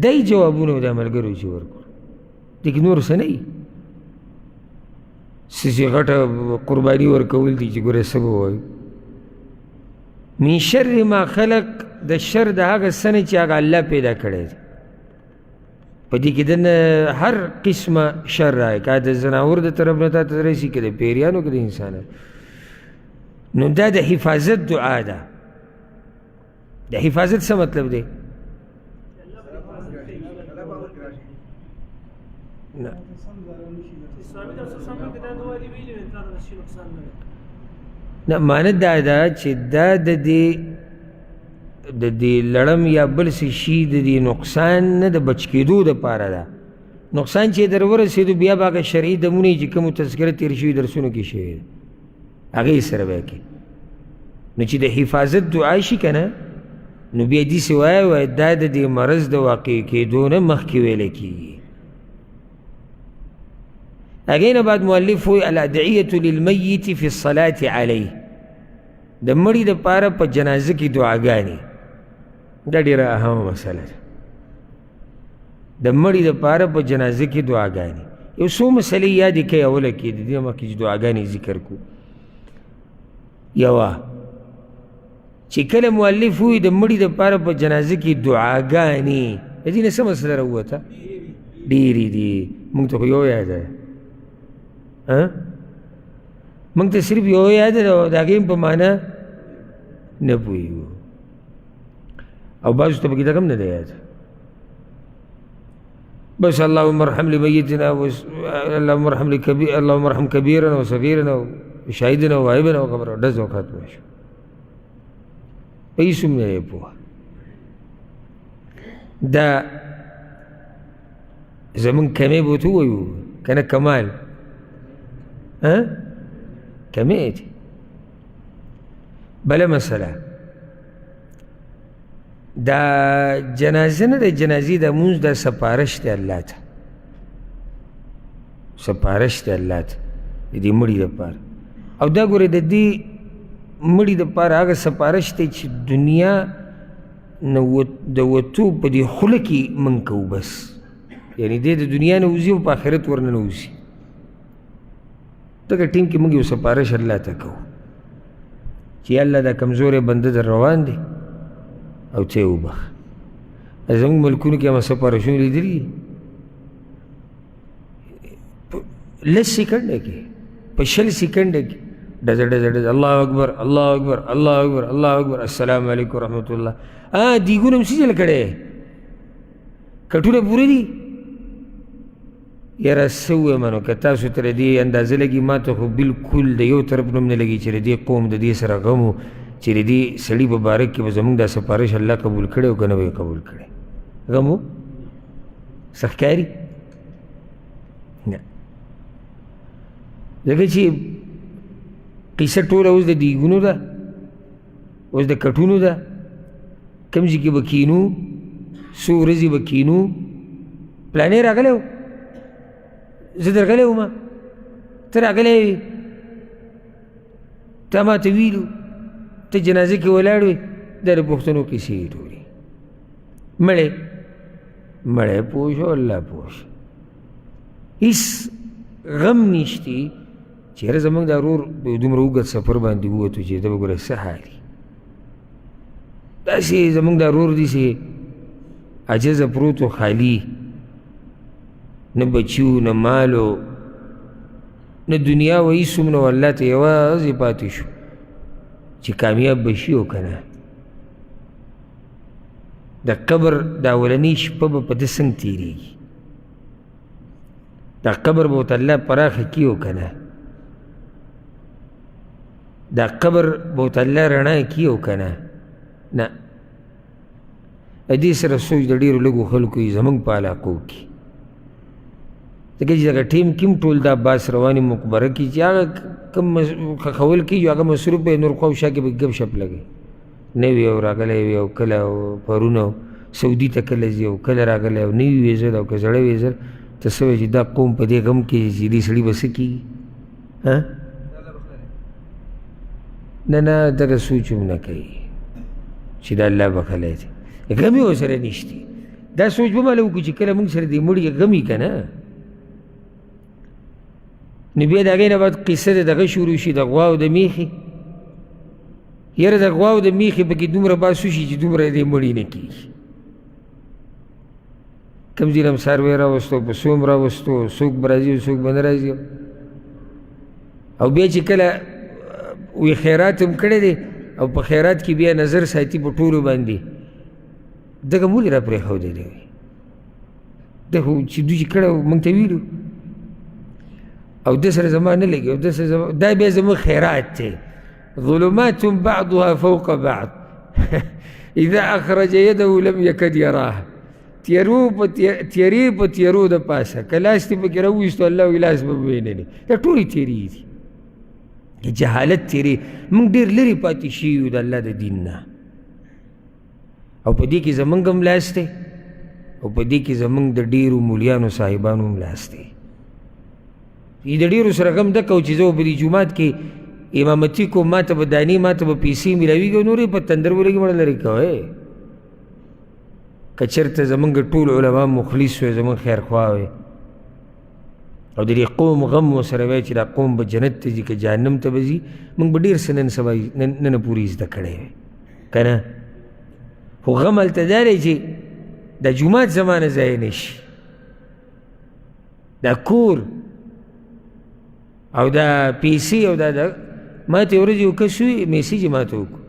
B: دا یې جوابونه د ملګرو چې ورکړو لیکن نور څه نه وي څه غټه قرباني ورکول دي چې ګوره څه به ووایو من شر ما خلق د شر د هغه څه نه چې هغه الله پیدا کړی دی په دې کې دنه هر قسمه شر راغی که د زناور د طرف نه تا ته رسي که د پیریانو که د انسانانو نو دا د حفاظت دعا ده د حفاظت څه مطلب دی نه نه معنی دا ده چې دا د دې لړم یا بل څه شي د دې نقصان نه د بچ کېدو دپاره ده. نقصان چې در ورسېدو بیا به هغه شرعي دمونه چې کومو تذکره تېر شوي درسونو کې شوي ده هغې سره به کوي. نو چې د حفاظت دعا شي که نه نو بیا داسې وایه دا د دې مرض د واقع کېدو نه مخکې ویلی کېږي. هغې نه بعد مؤلف وایي الادعیة للمیت فی الصلاة علیه، د مړي دپاره په جنازه کې دعاګانې. دا ډېره اهمه مسله ده، د مړي دپاره په جنازه کې دعاګانې. یو څو مسلې یادې کوي اوله کې د دې مخکې چې دعاګانې ذکر کړو. یوه چې کله مؤلف وایي د مړي دپاره په جنازه کې دعاګانې، د دې نه څه مسله راووته؟ ډېرې دي، موږ ته خو یو یاده ده، موږ ته صرف یو یاده ده او د هغې په معنا نه پوهېږو او بعضو ته پکې دغه هم نه ده یاده. بس اللهم ارحم لمیتنا اللهم ارحم کبیرنا و صغیرنا و شاهدنا و غایبنا و خبره ډز او ختمه شو. په هېڅ هم نه یې پوهه. دا زمونږ کمې به ورته ووایو که نه کمال کمې دي. بله مسله دا جنازه نه د جنازې د مونځ دا سپارش دی الله ته، سپارش دی الله ته د دې مړي دپاره. او دا ګورې د دې مړي دپاره هغه سپارش دی چې دنیا نه د وتو په دې خوله کې موږ کوو بس، یعنې دی د دنیا نه وځي او په آخرت ورنه نه وځي. دغه ټیم کې موږ یو سپارش الله ته کوو چې یا الله دا کمزوری بنده در روان دی او ته یې وبخ. زموږ ملکونو کې هم سپارشونه لیدلي دي لس سیکنډه کې، په 20 سیکنډه کې ډزه ډزه ډزه الله اکبر الله اکبر الله اکبر الله اکبر السلام علیکم ورحمت الله. دیګونه هم سجل کړی، کټونه پوره دي. یاره څه ووایم نو که تاسو ته د دې اندازه لګي، ما ته خو بلکل د یو طرف نه هم نه لګي چې د دې قوم د دې سره غم و چې د دې سړي په باره کې به زموږ دا سپارش الله قبول کړی او که نه به یې قبول کړی. غم و څه ښکاري؟ نه، ځکه چې قصه ټوله اوس د دیګونو ده، اوس د کټونو ده. کوم ځای کې به کینو، څو ورځې به کینو. پلانې راغلی و، زه درغلی وم، ته راغلی وې، تا ما ته ویلو، ته جنازه کې ولاړ وې. دا د پښتنو کیسې یې ټولې. مړی پوه شو، الله پوه شو، هېڅ غم نشتی چې یاره زموږ دا ورور په دومره اوږد سفر باندې ووتو چې ته به ګوره څه حال وي. داسې زموږ دا ورور داسې عجزه پروت و، خالي، نه بچیو نه مالو نه دنیا و هېڅ هم نه و، الله ته یوازې پاتې شو چې کامیاب به شي او که نه. د قبر دا اولنۍ شپه به په ده څنګه تېرېږي، دا قبر به ورته الله پراخه کي او که نه، دا قبر به ورته الله رڼا کي او که نه. نه، د دې سره سوچ د ډېرو لږو خلکو یې زموږ په علاقو کې، ځکه چې دغه ټیم کې هم ټول دا باس روانې مقبره کې چې هغه کوم خښول کېږي هغه مصروف به یې نور خوا او شا کې به ګپ شپ لګوي. نوي او راغلی وي او کله او پرون سعودي ته کله ځي او کله راغلی او نوي ویزر او که زړه ویزر. ته څه وایې چې دا قوم په دې غم کې چې دې سړي به څه کېږي؟ نه دغه سوچ هم نه کوي چې دا الله بخلی دی، غم یې ورسره نشته. دا سوچ به ماله وکړو چې کله موږ سره دې مړي غم وي که نه، نو بیا د هغې نه بعد قصه د دغه شروع شي، د غوا او د میخې. یاره د غوا او د میخې پکې دومره باس وشي چې دومره دې مړي نه کېږي. کوم ځای نه هم څاروی راوستو، پسو هم راوستو، څوک به راځي او څوک به نه راځي. او بیا چې کله وی خیرات هم کړی دی او په خیرات کې بیا نظر ساتي په ټولو باندې، دغه مولې را پرېښودی دی. ده خو چې دوی چې کړی موږ ته ویلو او ده سره زما نه لګي او ده سره زما دا بیا زموږ خیرات دی ظلمات بعضها فوق بعض اذا اخرج يده لم يكد يراها تیری په تیرو د پاسه که لاس دې پکې راوویستو الله وایي لاس به وینې دا ټولې تیرې دي جهالت تیرې موږ ډېر لرې پاتې شوي یو د الله د دین نه او په دې کې زموږ هم لاس دی او په دې کې زموږ د ډېرو مولیانو صاحبانو هم لاس دی د ډېرو سره غم دکه و چې زه په دې جومات کې امامتي کوم ما ته به دانې ما ته به پیسې میلاویږي او نورې په تندر ولګي مړه لرې کوئ که چېرته زموږ ټول علما مخلص وی زموږ خیرخوا وی او د دې قوم غم ورسره وی چې دا قوم به جنت ته ځي که جهنم ته به ځي موږ به ډېر څه نن سبا نن پورې زده کړی وی که نه خو غم هلته دا دی چې د جومات زمانه ځای نه شي دا کور او دا پیسې او دا ما ته ورځ یو کس وي میسیج یې ما ته وکړو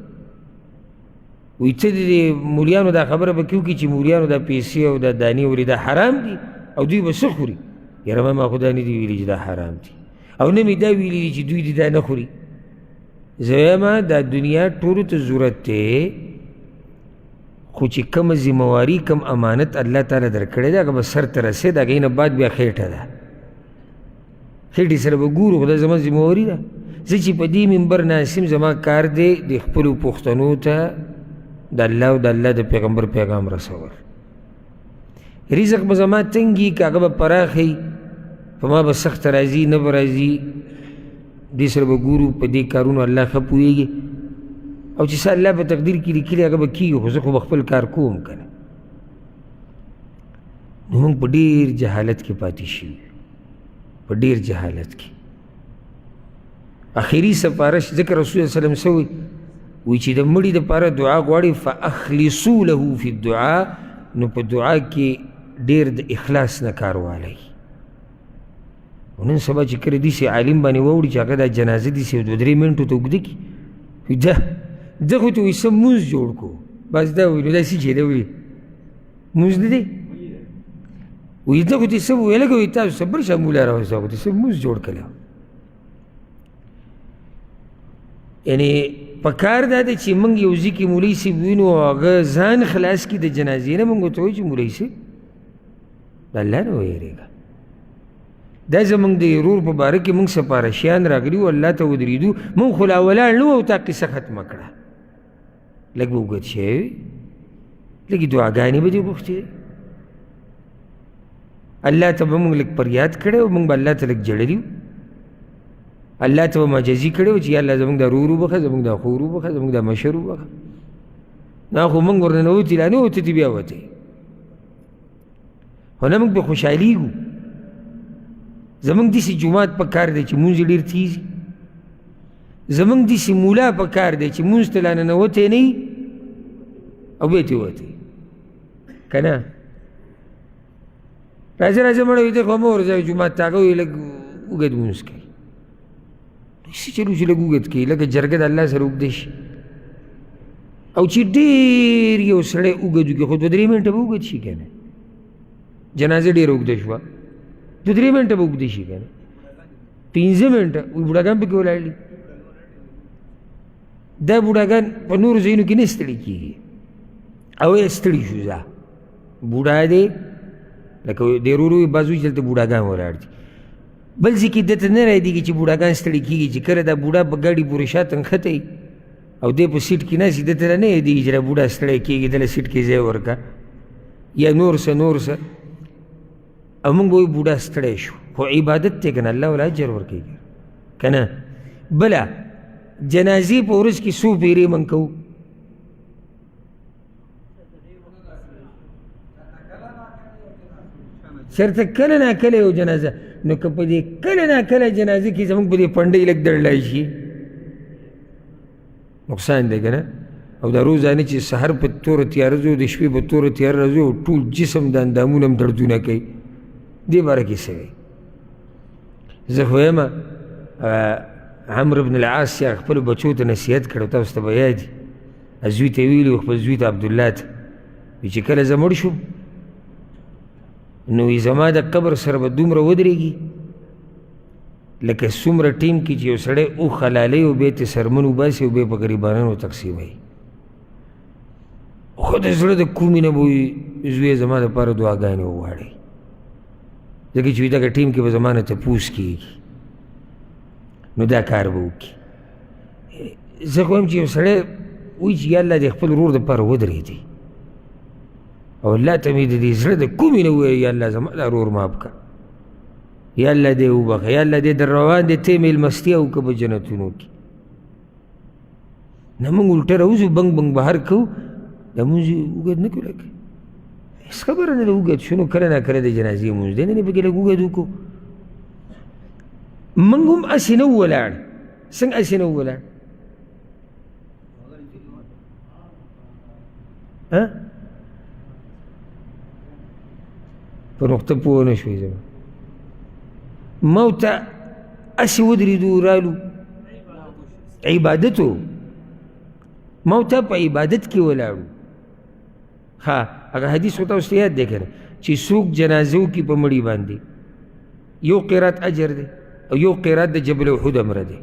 B: وایي ته د دې مولیانو دا خبره به کې وکړي چې مولیانو دا پیسې او دا دانې وري دا حرام دي او دوی به څه خوري یاره ما خو دا نه دي ویلي چې دا حرام دي او نه مې دا ویلي دي چې دوی دې دا نه خوري زه وایم دا دنیا ټولو ته ضرورت دی خو چې کومه ذمواري کم امانت الله تعالی درکړی دی هغه به سر ته رسېد هغې نه بعد بیا خېټه ده خېټې سره به ګورو خو دا زما ذمواري ده زه چې په دې منبر ناسم زما کار دی د خپلو پښتنو ته د الله او د الله د پیغمبر پیغام رسول رزق به زما تنګي که هغه به پراخی په ما به سخت راځي نه به راځي دې سره به ګورو په دې کارونو الله ښه پوهېږي او چې څه الله په تقدیر کې لیکلي هغه به کېږي خو زه خو به خپل کار کوم که نه نو موږ په ډېر جهالت کې پاتې شوي په ډېر جهالت کې اخري سپارش ذکر رسول الله صلی الله علیه وسلم څه وی چې د مړي دپاره دعا غواړي فاخلصو له فی الدعا نو په دعا کې ډېر د اخلاص نه کار والی او نن سبا چې کله داسې عالم باندې واوړي چې هغه دا جنازه داسې یو 2-3 منټو ته اوږده کړي ده خو ته وایي څه مونځ جوړ کړو بس دا وایي نو داسې چې ده وایي مونځ نه دی وایي ده خو ته څه وویله که وایي تاسو څه بل شی مولا راوسته خو ته څه مونځ جوړ کړی یعنې پکار دا دی چې موږ یو ځای کې مولوي صاحب وینو او هغه ځان خلاص کړي د جنازې نه موږ ورته وایو چې مولوي صاحب د الله نه ویرېږه دا زموږ د ورور په باره کې موږ سپارشیان راغلي وو الله ته ودرېدو موږ خو لا ولاړ نه وو او تا قصه ختمه کړه لږ به اوږد شوی وي لږې دعاګانې به دې غوښتې الله ته به موږ لږ فریاد کړی او موږ به الله ته لږ جړلي وو الله ته به مجازي کړی و چې یا الله زموږ دا ورور وبخه زموږ دا خور وبخه زموږ دا مشر وبخه نه خو موږ ورنه ننوتي لا نه وتې بیا وتې خو نه موږ پرې خوشحالېږو زموږ داسې جومات په کار دی چې مونځ یې ډېر تیز زموږ داسې مولا په کار دی چې مونځ ته لا ننوتی نه وي او بیا ترې وتې که نه راځه راځه مړه وي ته خو مه ورځه جومات ته هغه وایي لږ اوږد مونځ کوي داسې چلو چې لږ اوږد کوي لکه جرګه د الله سره اوږده شي او چې ډېر یو سړی اوږد وکړي خو 2-3 منټه به اوږد شي که نه جنازه ډېره اوږده شوه 2-3 منټه به اوږده شي که نه 15 منټه بوډاګان پکې ولاړ دي دا بوډاګان په نورو ځایونو کې نه ستړي کېږي او یې ستړي شو ځه بوډا دی لکه د ورورو بعض وایي چې دلته بوډاګان ولاړ دي بل ځای کې دته نه رایدېږي چې بوډاګان ستړي کېږي چې کله دا بوډا په ګاډي پورې شاته نښتی او دی په سیټ کې ناست دته نه یادېږي چې دا بوډا ستړی کېږي دله سیټ کې ځای ورکړه یا نور څه او موږ به وایو بوډا ستړی شو خو عبادت دی که نه الله ولا اجر ورکوي که نه بله جنازې په ورځ کې څو پیرې موږ کوو چېرته کله ناکله یو جنازه نو که په دې کله ناکله جنازه کې زموږ په دې پنډۍ لږ دړلی شي نقصان دی که نه او دا روزانه چې سحر په توره تیاره ځو د شپې په توره تیاره راځو ټول جسم د اندامونه هم دردونه کوي دې باره کې څه وی زه خو یم عمرو بن العاص یا خپلو بچو ته نصیحت کړی تاسو ته به یاد وي زوی ته یې ویلي خپل زوی ته عبدالله ته وایي چې کله زه مړ شوم نو زما د قبر سره به دومره ودرېږي لکه څومره ټیم کې چې یو سړی اوښ حلالوي او بیا ترې سرمن وباسي او بیا په غریبانانو تقسیموي. خو د زړه د کومې نه به وي زویه زما دپاره دعاګانې وغواړئ، ځکه چې دغه ټیم کې به زما نه تپوس کېږي، نو دا کار به وکړي. زه خو وایم چې یو سړی وایي چې یا الله دې خپل ورور دپاره ودرېدی او الله ته مې د دې زړه د کومې نه ووایه یا الله زما دا ورور ماف کړه، یا الله دې وبخه، یا الله دې در روان دې ته مېلمستیا وکړه په جنتونو کې. نه موږ الټه راوځو بنګ بنګ بهر کوو، دا مونځ اوږد نه کړو، لکه هېڅ خبره نه ده اوږد شو. نو کله ناکله د جنازې مونځ دی، نه پکې لږ اوږد وکړو. موږ هم هسې نه ولاړ. څنګه هسې نه ولاړ؟ په نقطه پوه نه شوئ زما. ما ورته هسې ودرېدو رالو، عبادت و، ما ورته په عبادت کې ولاړو. ها هغه حدیث خو تاسو ته یاد دی که نه چې څوک جنازه وکړي په مړي باندې یو قرات اجر دی او یو قرات د جبل احد امره دی،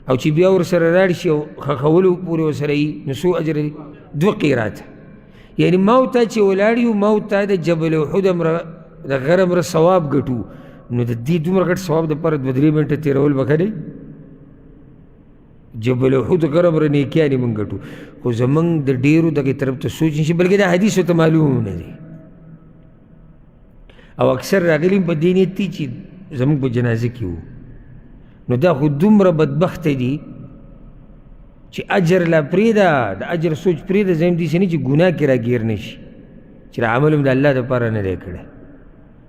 B: او چې بیا ورسره لاړ شي او خښولو پورې ورسره وي نو څو اجر دی؟ 2 قرات. یعنې ما ورته چې ولاړ یو ما ورته د جبل احد امره د غر امره ثواب ګټو، نو د دې دومره غټ ثواب دپاره 2-3 منټه تېرول به ښه دی؟ جبل احد غر امره نیکیانې موږ ګټو، خو زموږ د ډېرو دغې طرف ته سوچ نشي، بلکې دا حدیث ورته معلوم نه دی. او اکثر راغلي په دې نیت دي چې زموږ په جنازه کې وو، نو دا خو دومره بدبخته دي چې اجر لا پرېږده، د اجر سوچ پرېږده، زه هم داسې نه چې ګناه کې راګیر نه شي چې عمل هم د الله دپاره نه دی کړی.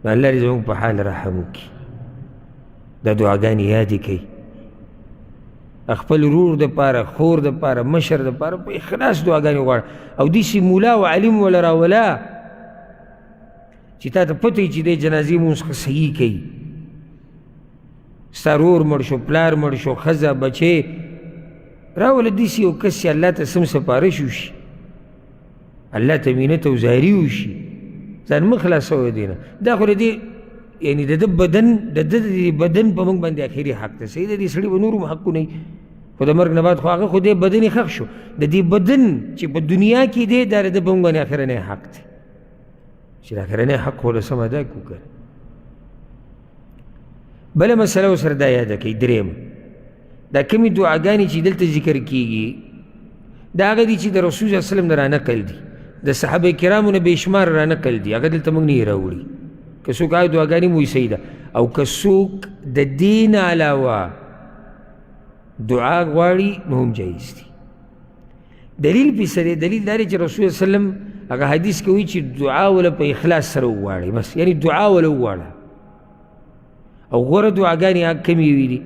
B: نو الله دې زموږ په حال رحم وکړي. دا دعاګانې یادې کوي، خپل ورور دپاره، خور دپاره، مشر دپاره په اخلاص دعاګانې وغواړه. او داسې مولا او عالم وله راوله چې تا ته پته وي چې دی جنازې مونځ ښه صحیح کوي. ستا رور مړ شو، پلار مړ شو، ښځه، بچی راوله داسې یو کس چې الله ته سم سپاره شو شي، الله ته مینت او زاري وشي، ځان مه خلاصوه دی نه. دا خو د دې یعنې د ده بدن د ده د بدن په موږ باندې اخري حق دی. صحیح د دې سړي به نورو حقونه وي، خو د مرګ نه بعد خو هغه خو دې بدن یې ښخ شو، د دې بدن چې په دنیا کې دی دا د ده په موږ باندې اخرنی حق دی، چې د اخرنی حق خو له سم ادا کړو که. بله مسله ورسره دا یاده کوي، درېیمه دا کومې دعاګانې چې دلته ذکر کېږي دا هغه دي چې د رسول صلی الله علیه وسلم نه رانقل دي، د صحابه کرامو نه بېشمار رانقل دي، هغه دلته موږ نه یې راوړي. که څوک هغه دعاګانې مو صحیح ده، او که څوک د دې نه علاوه دعا غواړي نو هم جایز دي. دلیل پې څه دی؟ دلیل دا دی چې رسول صلی الله علیه وسلم هغه حدیث کې وایي چې دعا وله په اخلاص سره وغواړئ، بس یعنې دعا وله وغواړه. او غوره دعاګانې هغه کمې وي دي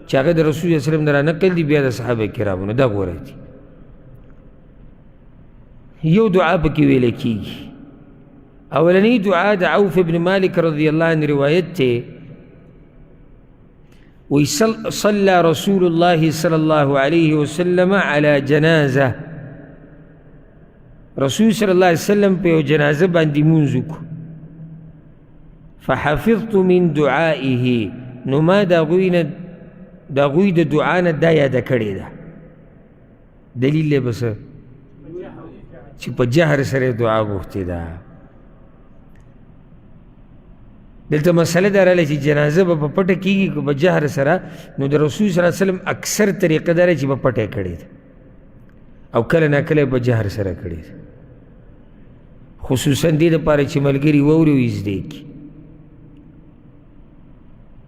B: چې هغه د رسول صلی الله علیه وسلم نه رانقل دي، بیا د صحابه کرامو نه، دا غوره دي. یو دعا پکې ویله کېږي، اولنی دعا د عوف ابن مالک رضی الله عنه روایت ته وی صلى رسول الله صلی الله علیه وسلم على جنازه، رسول صلی الله علیه وسلم په یو جنازه باندې مونځ وکړو، فحفظت من دعائه، نو ما د هغوی د دعا نه دا یاده کړې ده. دلیل یې به څه؟ چې په جهر سره دعا غوښتې ده. دلته مسله دا راغله چې جنازه به په پټه کېږي که په جهر سره، نو د رسول صلی الله علیه وسلم اکثر طریقه دا چې په پټه یې کړې ده او کله ناکله یې په جهر سره کړې ده، خصوصا دې دپاره چې ملګري واوري او یې زده کړي.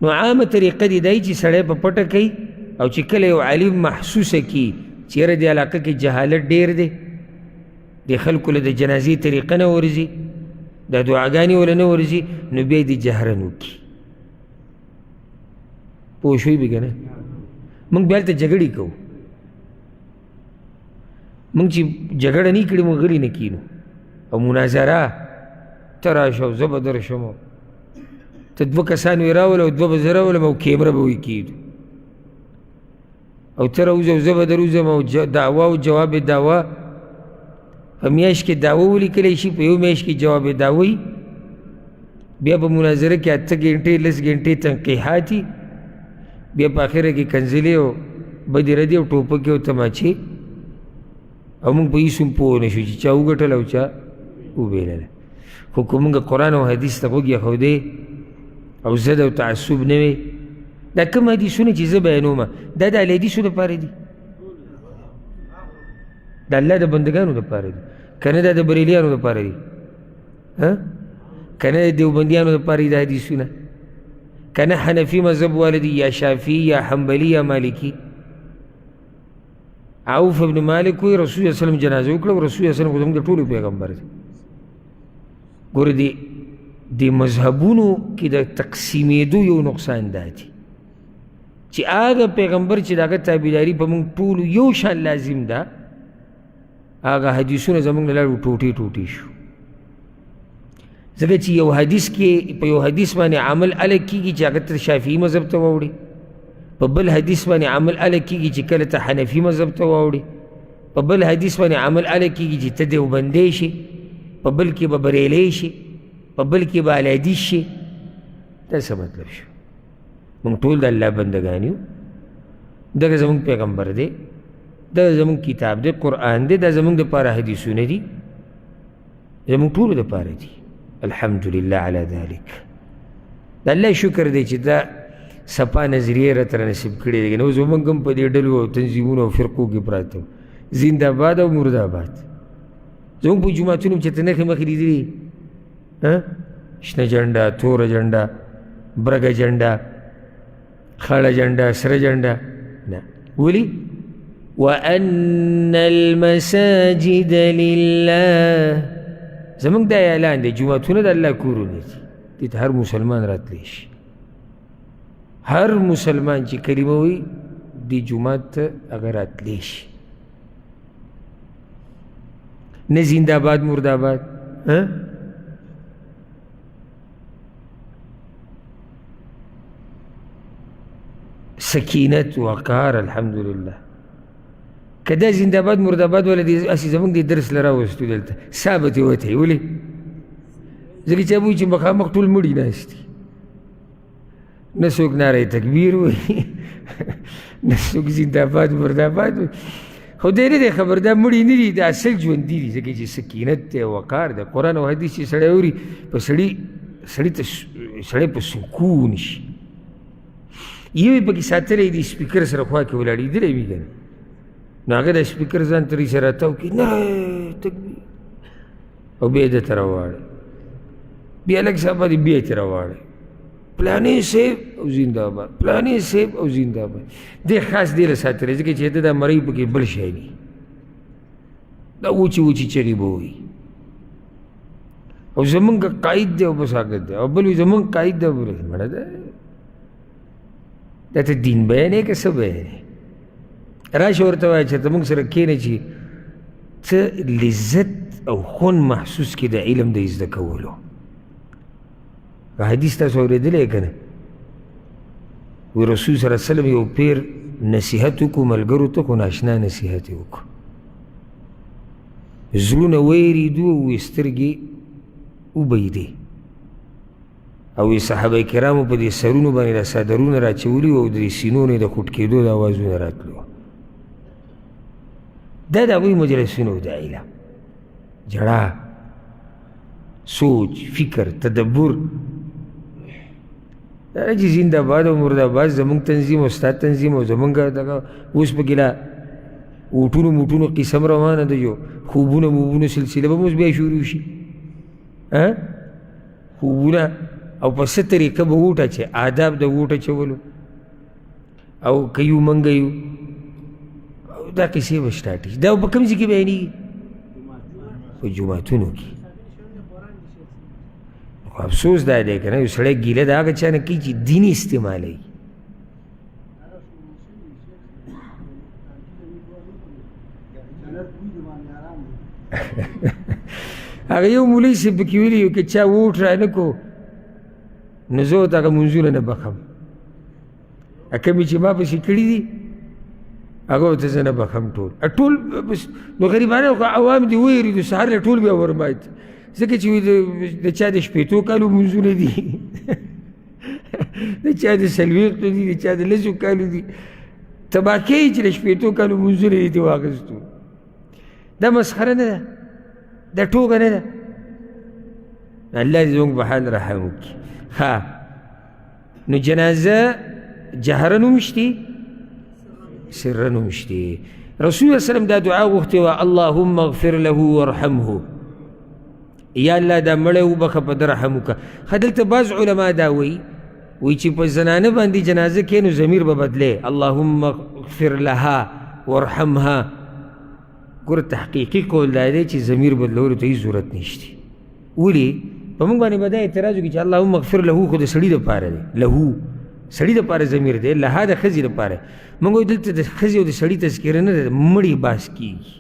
B: نو عامه طریقه دې دا چې سړی په پټه کوي، او چې کله یو عالم محسوسه کړي چې یاره دې علاقه کې جهالت ډېر دی، د خلکو له د جنازې طریقه نه ورځي، دا دعاګانې وله نه ورځي، نو بیا یې د جهرن وکړي. پوه شوي به که نه؟ موږ بیا هلته جګړې کوو، موږ چې جګړه نه کړې موږ غلي نه کینو، او مناظره ته راشه او زه به درشم، ته 2 کسان وې راوله او 2 به زه راولم او کیمره به وی کېدو، او ته راوځه او زه به دروځم، او دعوا او جواب دعوا، په میاشت کې دعوه ولیکلی شي، په یو میاشت کې جواب دعوه وي، بیا په مناظره کې 8 ګنټې 10 ګنټې تنقیحاتي، بیا په آخره کې کنځلې او بدې ردې او ټوپکې او تماچې، او موږ په هېڅ هم پوه نه شو چې چا وګټل او چا وبېلله. خو که موږ قرآن او حدیث ته غوږ ایښودی او ضد او تعصب نه وی، دا کوم حدیثونه چې زه بیانوم دا د اهلحدیثو دپاره دي، د الله د بندګانو دپاره دي، که نه دا د بریلیانو دپاره دي، که نه د دیوبندیانو دپاره دي دا حدیثونه، که نه حنفي مذهب والا دي یا شافعي یا حنبلي یا مالکي. عوف ابن مالک وی رسول الله صلی الله علیه وسلم جنازه وکړه او رسول الله صلی الله علیه وسلم زموږ د ټولو پیغمبر دی. ګوره د مذهبونو کې د تقسیمېدو یو نقصان دا دی چې هغه پیغمبر چې د هغه تابعداري په موږ ټولو یو شان لازم ده، هغه حدیثونه زموږ له لارې ټوټې ټوټې شو. ځکه چې یو حدیث کې په یو حدیث باندې عمل الګ کېږي چې هغه ته شافعي مذهب ته واوړي، په بل حدیث باندې عمل الګ کېږي چې کله ته حنفي مذهب ته واوړي، په بل حدیث باندې عمل الګ کېږي چې ته دیوبندی شي، په بل کې به بریلی شي، په بل کې به اهلحدیث شي. دا څه مطلب شو؟ موږ ټول د الله بندګان یو، دغه زموږ پیغمبر دی، دا زموږ کتاب دی، قرآن دی، دا زموږ دپاره حدیثونه دي، زموږ ټولو دپاره دي. الحمدلله علی ذلک. د الله شکر دی چې دا صفا نظریې راته رانصیب کړې دي. نو زموږ هم په دې ډلو او تنظیمونو او فرقو کې پراته وو، زنده‌باد او مرده‌باد. زموږ په جوماتونو چې ته نښې مخې لیدلي شنه جنډه، توره جنډه، برګه جنډه، خړه جنډه، سره جنډه نه. ولې؟ وَأَنَّ الْمَسَاجِدَ لِلَّهِ. زموږ دا اعلان دی جوماتونه د الله کورونه دي، دې ته هر مسلمان راتلی شي. هر مسلمان چې کلمه وایي دې جومات ته هغه راتلی شي، نه زنده‌باد مرده‌باد. سکینت وقار. الحمدلله. که دا زنده‌باد مرده‌باد والا دې هسې زموږ دې درس له راوستو دلته سا به ترې وتړي. ولې؟ ځکه چا به وایي چې مخامخ ټول مړي ناست دي، نه څوک نعره تکبیر وایي، نه څوک زنده‌باد مرده‌باد وایي. خو دی نه دی خبر، دا مړي نه دي، دا اصل ژوندي دي. ځکه چې سکینت دی، وقار دی. قرآن او حدیث چې سړی اوري په سړی په سکون شي. یو یې پکې ساتلی دی سپیکر سره خوا کې ولاړ لیدلی وي که نه، نو هغه د سپیکر ځان ته ریسه راتاو کړي، نعره تکبیر، او بیا یې دته راواړی، بیا لږ څه بعد بیا یې ترې راواړی، پلانې صاحب او زنده‌باد، پلانې صاحب او زنده‌باد. دی خاص دې له ساتلی ځکه چې د دا مرۍ پکې بل شی نه، دا وچې وچې چغې به وایي. او زمونږ قاید دی او بس هغه دی، او بل وایي زمونږ قاید دی او بل مړه ده. دا ته دین بیانې که څه بیانې؟ راشه ورته وایه چې ته موږ سره کښېنه چې څه لذت او خوند محسوس کړي د علم د زده کولو. حدیث تاسو اورېدلی که نه؟ وی رسول صلی الله علیه وسلم یو پیر نصیحت وکړو ملګرو ته، خو ناشنا نصیحت یې وکړو، زړونه ویرېدو او سترګې وبهېدې، او صحابه کرامو په دې سرونو باندې دا څادرونه راچولي وو او د سینو نه د خوټ کېدو د اوازونه راتلو. دا د هغوی مجلسونه وو د علم، جړا، سوچ، فکر، تدبر. دا چې زنده‌باد او مرده‌باد زموږ تنظیم او ستا تنظیم او زموږ دغه اوس پکې لا اوټونو موټونو قسم روانه ده، جو خوبونه موبونه سلسله به اوس بیا شروع شي. خوبونه او په څه طریقه به ووټ اچوي، آداب د ووټ اچولو، او که یو منګه یو، دا کیسې به سټارټ شي. دا په کوم ځای کې بیانېږي؟ په جوماتونو کې. خو افسوس دا دی که نه، یو سړی ګیله د هغه چا نه کوي چې دین استعمالوي. هغه یو مولوي صاحب پکې ویلي یو که چا ووټ رانه کو نو زه ورته هغه مونځونه نه بخم، کومې چې ما پسې کړي دي هغه ورته زه نه بخم ټول. نو غریبانه خو عوام دي ویرېدو، سهار نه ټول بیا ورمات ځکه چې د چا د 15 کالو منځونه دي د چا د 40 دي د چا د 10 کالو دي تباه کوي چې د 15 کالو منځونه دي واخیستو دا مسخره نه ده دا ټوکه نه ده الله دې زموږ په حال رحم وکړي ها نو جنازه جهرا هم شته سرا هم شته رسول الله وسلم دا دعا غوښتې وه اللهم اغفر له وارحمه یا الله دا مړی وبخه په ده رحم وکړه ښه دلته بعض علما دا وایي چې په زنانه باندې جنازه کې نو ضمیر به بدلی اللهم اغفر لها وارحمها ګوره تحقیقي قول دا دی چې ضمیر بدلولو ته هېڅ ضرورت نشته ولې په موږ باندې به دا اعتراض وکړي چې اللهم اغفر له خو د سړي دپاره دی له سړي دپاره ضمیر دی لها د ښځې دپاره موږ وایو دلته د ښځې او د سړي تذکره نه ده مړی باس کېږي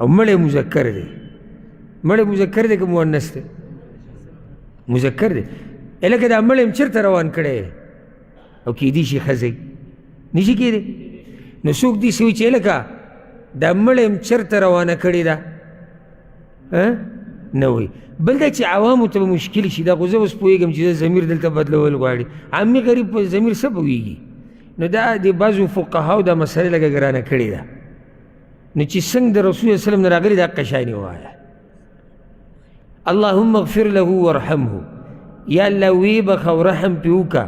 B: او مړی مذکر دی مړی مذکر دی که مؤنث دی مذکر دی لکه دا مړی م چېرته روان کړی او کیدی شي ښځی نشي کېدی نو څوک داسې وایي چې لکه دا مړی م چېرته روانه کړې ده نه وایي بل دا چې عوامو ته به مشکل شي دا خو زه اوس پوهېږم چې ضمیر دلته بدلول غواړي عامي غریب په ضمیر څه پوهېږي نو دا د بعضو فقهاو دا مسله لږه ګرانه کړې ده نو چې څنګه د رسول الله وسلم نه راغلي دا قشانې ووایه اللهم اغفر له وارحمه یا الله وی بخه او رحم پې وکړه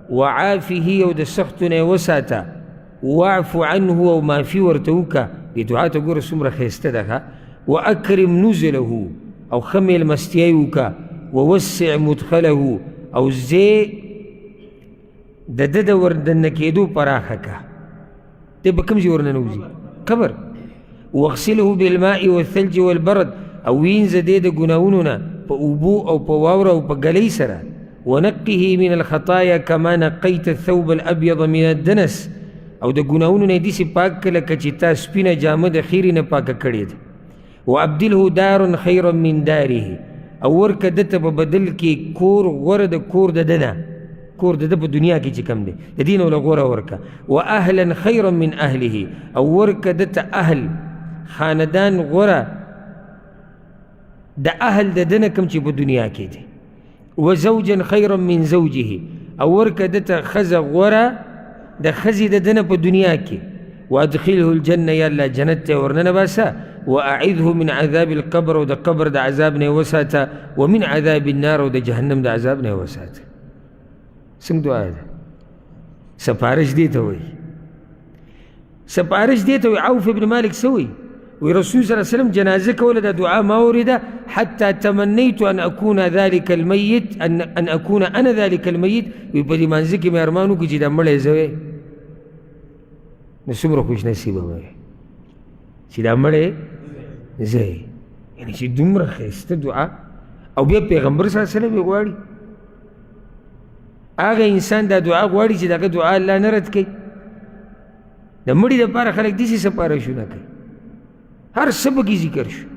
B: وعافه او د سختو نه یې وساته واعف عنه او معافي ورته وکړه دې دعا ته ګوره څومره ښایسته ده ښه واکرم نزله او ښه میلمستیا یې وکړه ووسع مدخله او ځای د ده د وردننه کېدو پراخه کړه دی به کوم ځای ورننوځي قبر واغسله بالماء والثلج والبرد او وینځه دی د ګناهونو نه په اوبو او په واوره او په ګلۍ سره ونقه من الخطایا کما نقیت الثوب الابیض من الدنس او د ګناهونو نه یې داسې پاک کړه لکه چې تا سپینه جامه د خیرې نه پاکه کړې ده وابدله دارا خیرا من داره او ورکه ده ته په بدل کې کور غوره د کور د ده نه کور د ده په دنیا کې چې کوم دی د دې نه وله غوره ورکه واهلا خیرا من اهله او ورکه ده ته اهل خاندان غوره د اهل د ده نه کوم چې په دنیا کې دی وزوجا خیرا من زوجه او ورکه ده ته ښځه غوره د ښځې د ده نه په دنیا کې وادخله الجنه یا الله جنت ته ورننه باسه واعذه من عذاب القبر او د قبر د عذاب نه وساته ومن عذاب النار او د جهنم د عذاب نه وساته څنګه دعا ده سفارش دې ته وایي سفارش دې ته وایي عوف ابن مالک څه وایي وی رسول صلی الله علیه وسلم جنازه کوله د دعا ما ورده حتى تمنيت ان اكون ذلك الميت ان اكون انا ذلك الميت وی په دې منځ کې مې ارمان وکړ چې دا مړی زه وی نو څومره خوش نصیبه وی چې دا مړی زه یعنې چې دومره ښایسته دعا او بیا پیغمبر صلی الله علیه وسلم یې غواړي هغه انسان دا دعا غواړي چې دغه دعا الله نه رد کوي د مړي دپاره خلک داسې سپارښتونه کوي هر څه پکې ذکر شو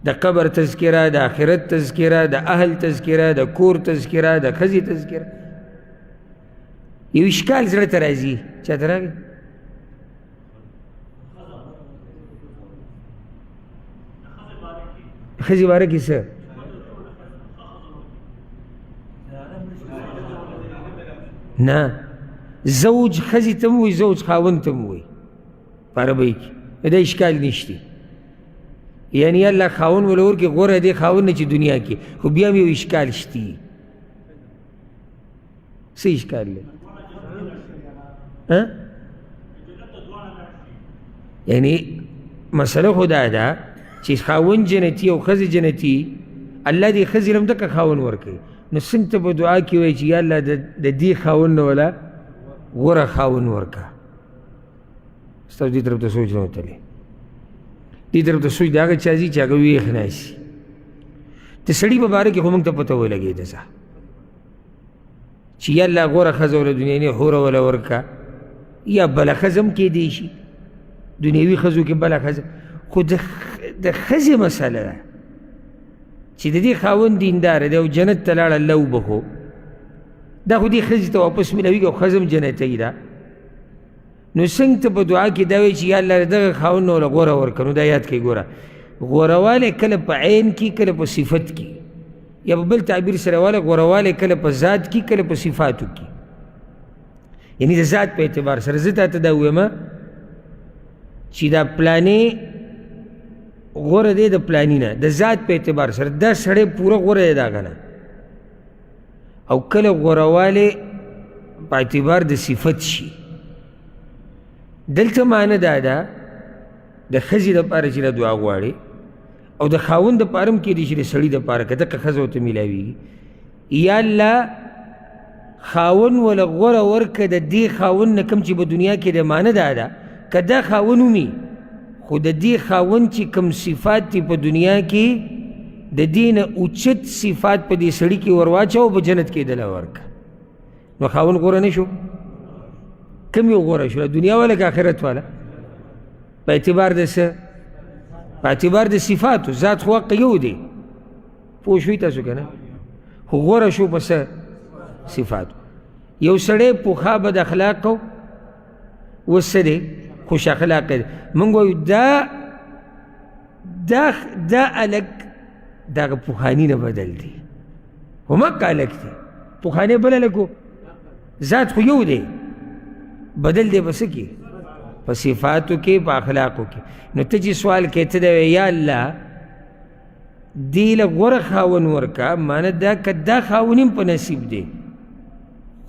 B: د قبر تذکره د آخرت تذکره د اهل تذکره د کور تذکره د ښځې تذکره یو اشکال زړه ته راځي چا ته راغی ښځې باره کې څه نه زوج ښځې ته م وایي زوج خاوند ته م وایي په عربۍ کې دا اشکال نشته یعنی الله خاون وله ورکړي غوره دی خاون نه چې دنیا کې خو بیا هم یو اشکال شته څه اشکال دی یعنی مسله خو دا ده چې خاون جنتي او ښځې جنتي الله دې ښځې له هم دقه خاون ورکوي نو څنګه ته په دعا کې وایي چې یا الله د دې خاون نه وله غوره خاون ورکه ستاسو دې طرف ته سوچ نه وتلی دې طرف ته سوچ د هغه چا ځي چې هغه ویښ ناشي د سړي په باره کې خو موږ ته پته ولګېده څه چې یا الله غوره ښځه وله دنیاني حوره وله ورکه یا بله ښځه هم کېدی شي دنیوي ښځو کې بله ښځه خو د ښځې مسله ده چې د دې خاوند دینداره دی او جنت ته لاړه الله وبخو دا خو دې ښځې ته واپس ملوي او ښځه هم جنتۍ ده نو څنګه ته په دعا کې دا وایي چې یا الله دغه خاوند نه وله غوره ورکړه نو دا یاد کړئ ګوره غورواله کله په عین کې کله په صفت کې یا په بل تعبیر سره غورواله کله په ذات کې کله په صفاتو کې یعنی د ذات په اعتبار سره زه تاته دا ووایم چې دا پلانې غوره دی د پلاني نه د ذات په اعتبار سره دا سړی پوره غوره دی د هغه نه او کله غورواله په اعتبار د صفت شي دلته معنی دا ده د ښځې دپاره چې دعا غواړي او د خاوند دپاره هم کېدای شي د سړي دپاره که دقه ښځه ورته میلاویږي یا الله خاوند وله غوره ورکه د دې خاوند نه کوم چې په دنیا کې د معنی دا ده که دا خاوند ومي خو د دې خاوند چې کوم صفات دي په دنیا کې د دې نه اوچت صفات په دې سړي کې ور واچوه په جنت کې دله ورکه نو خاوند غوره نه شو کم یو غوره شو دنیا والا که آخرت والا په اعتبار د څه په اعتبار د صفاتو ذات خو حق یو دی پوه شوي تاسو که نه خو غوره شو په څه صفاتو یو سړی پوخا بد اخلاق او اوس څه دی خوش اخلاق دی موږ وایو دا الګ د هغه پوخاني نه بدل دی هماغه الګ دی پوخانۍ بل الګ ذات خو یو دی بدل دی په څه کې په صفاتو کې په اخلاقو کې نو ته چې سوال کې ته دی یا الله دې له غوره خاوند ورکه معنی دا که دا خاوند هم په نصیب دی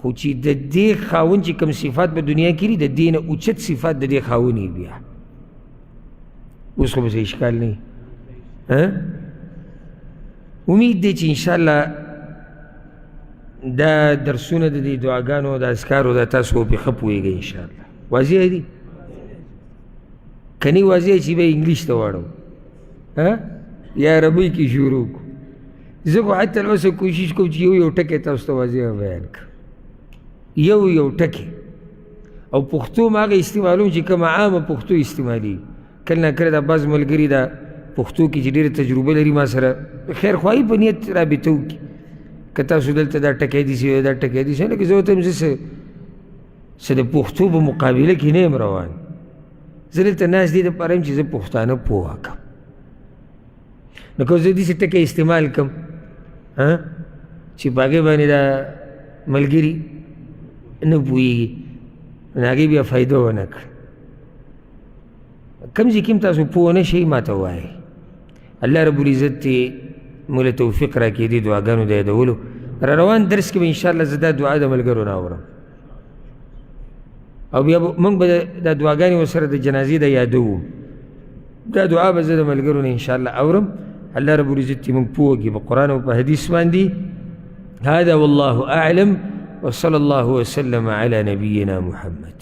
B: خو چې د دې خاوند چې کوم صفات په دنیا کې دي د دې نه اوچت صفات د دې خاوند یې بیا اوس خو بس اشکال نه امید دی چې انشاءالله دا درسونه د دې دعاګانو د اذکارو دا تاسو پې ښه پوهېږئ انشاءالله واضح دي که نه واضح چې به انګلیش ته واړو یا عربۍ کې شروع کړو زه خو حتی اوسه کوشش کوم چې یو ټکی تاسو ته واضح بیان کړم یو ټکی او پښتو م هغه استعمالوم چې کومه عامه پښتو استعمالي کله نه کله دا بعض ملګري دا پښتو کې چې ډېره تجربه لري ما سره خیر خواهي په نیت رابطه وکړي که تاسو دلته دا ټکی دي دا ټکی دي لکه زه ورته یم زه څه د پښتو په مقابله کې نه یم روان زه دلته ناست دې دپاره یم چې زه پښتانه پوهه کړم نو که زه داسې ټکی استعمال کړم چې په هغې باندې دا ملګري نه پوهېږي نو هغې بیا فایده ونه کړ کوم ځای کې هم تاسو پوه نه شئ ما ته ووایئ الله رب العزت دې موږ له توفیق راکړي دې دعاګانو د یادولو را روان درس کې به انشاءالله زه دا دعا د ملګرو نه اورم او بیا موږ به دا دعاګانې ورسره د جنازې د یادوو دا دعا به زه د ملګرو نه انشاءالله اورم الله رب العزت دې موږ پوه کړي په قرآن او په حدیث باندې هذا والله اعلم وصلى الله وسلم على نبينا محمد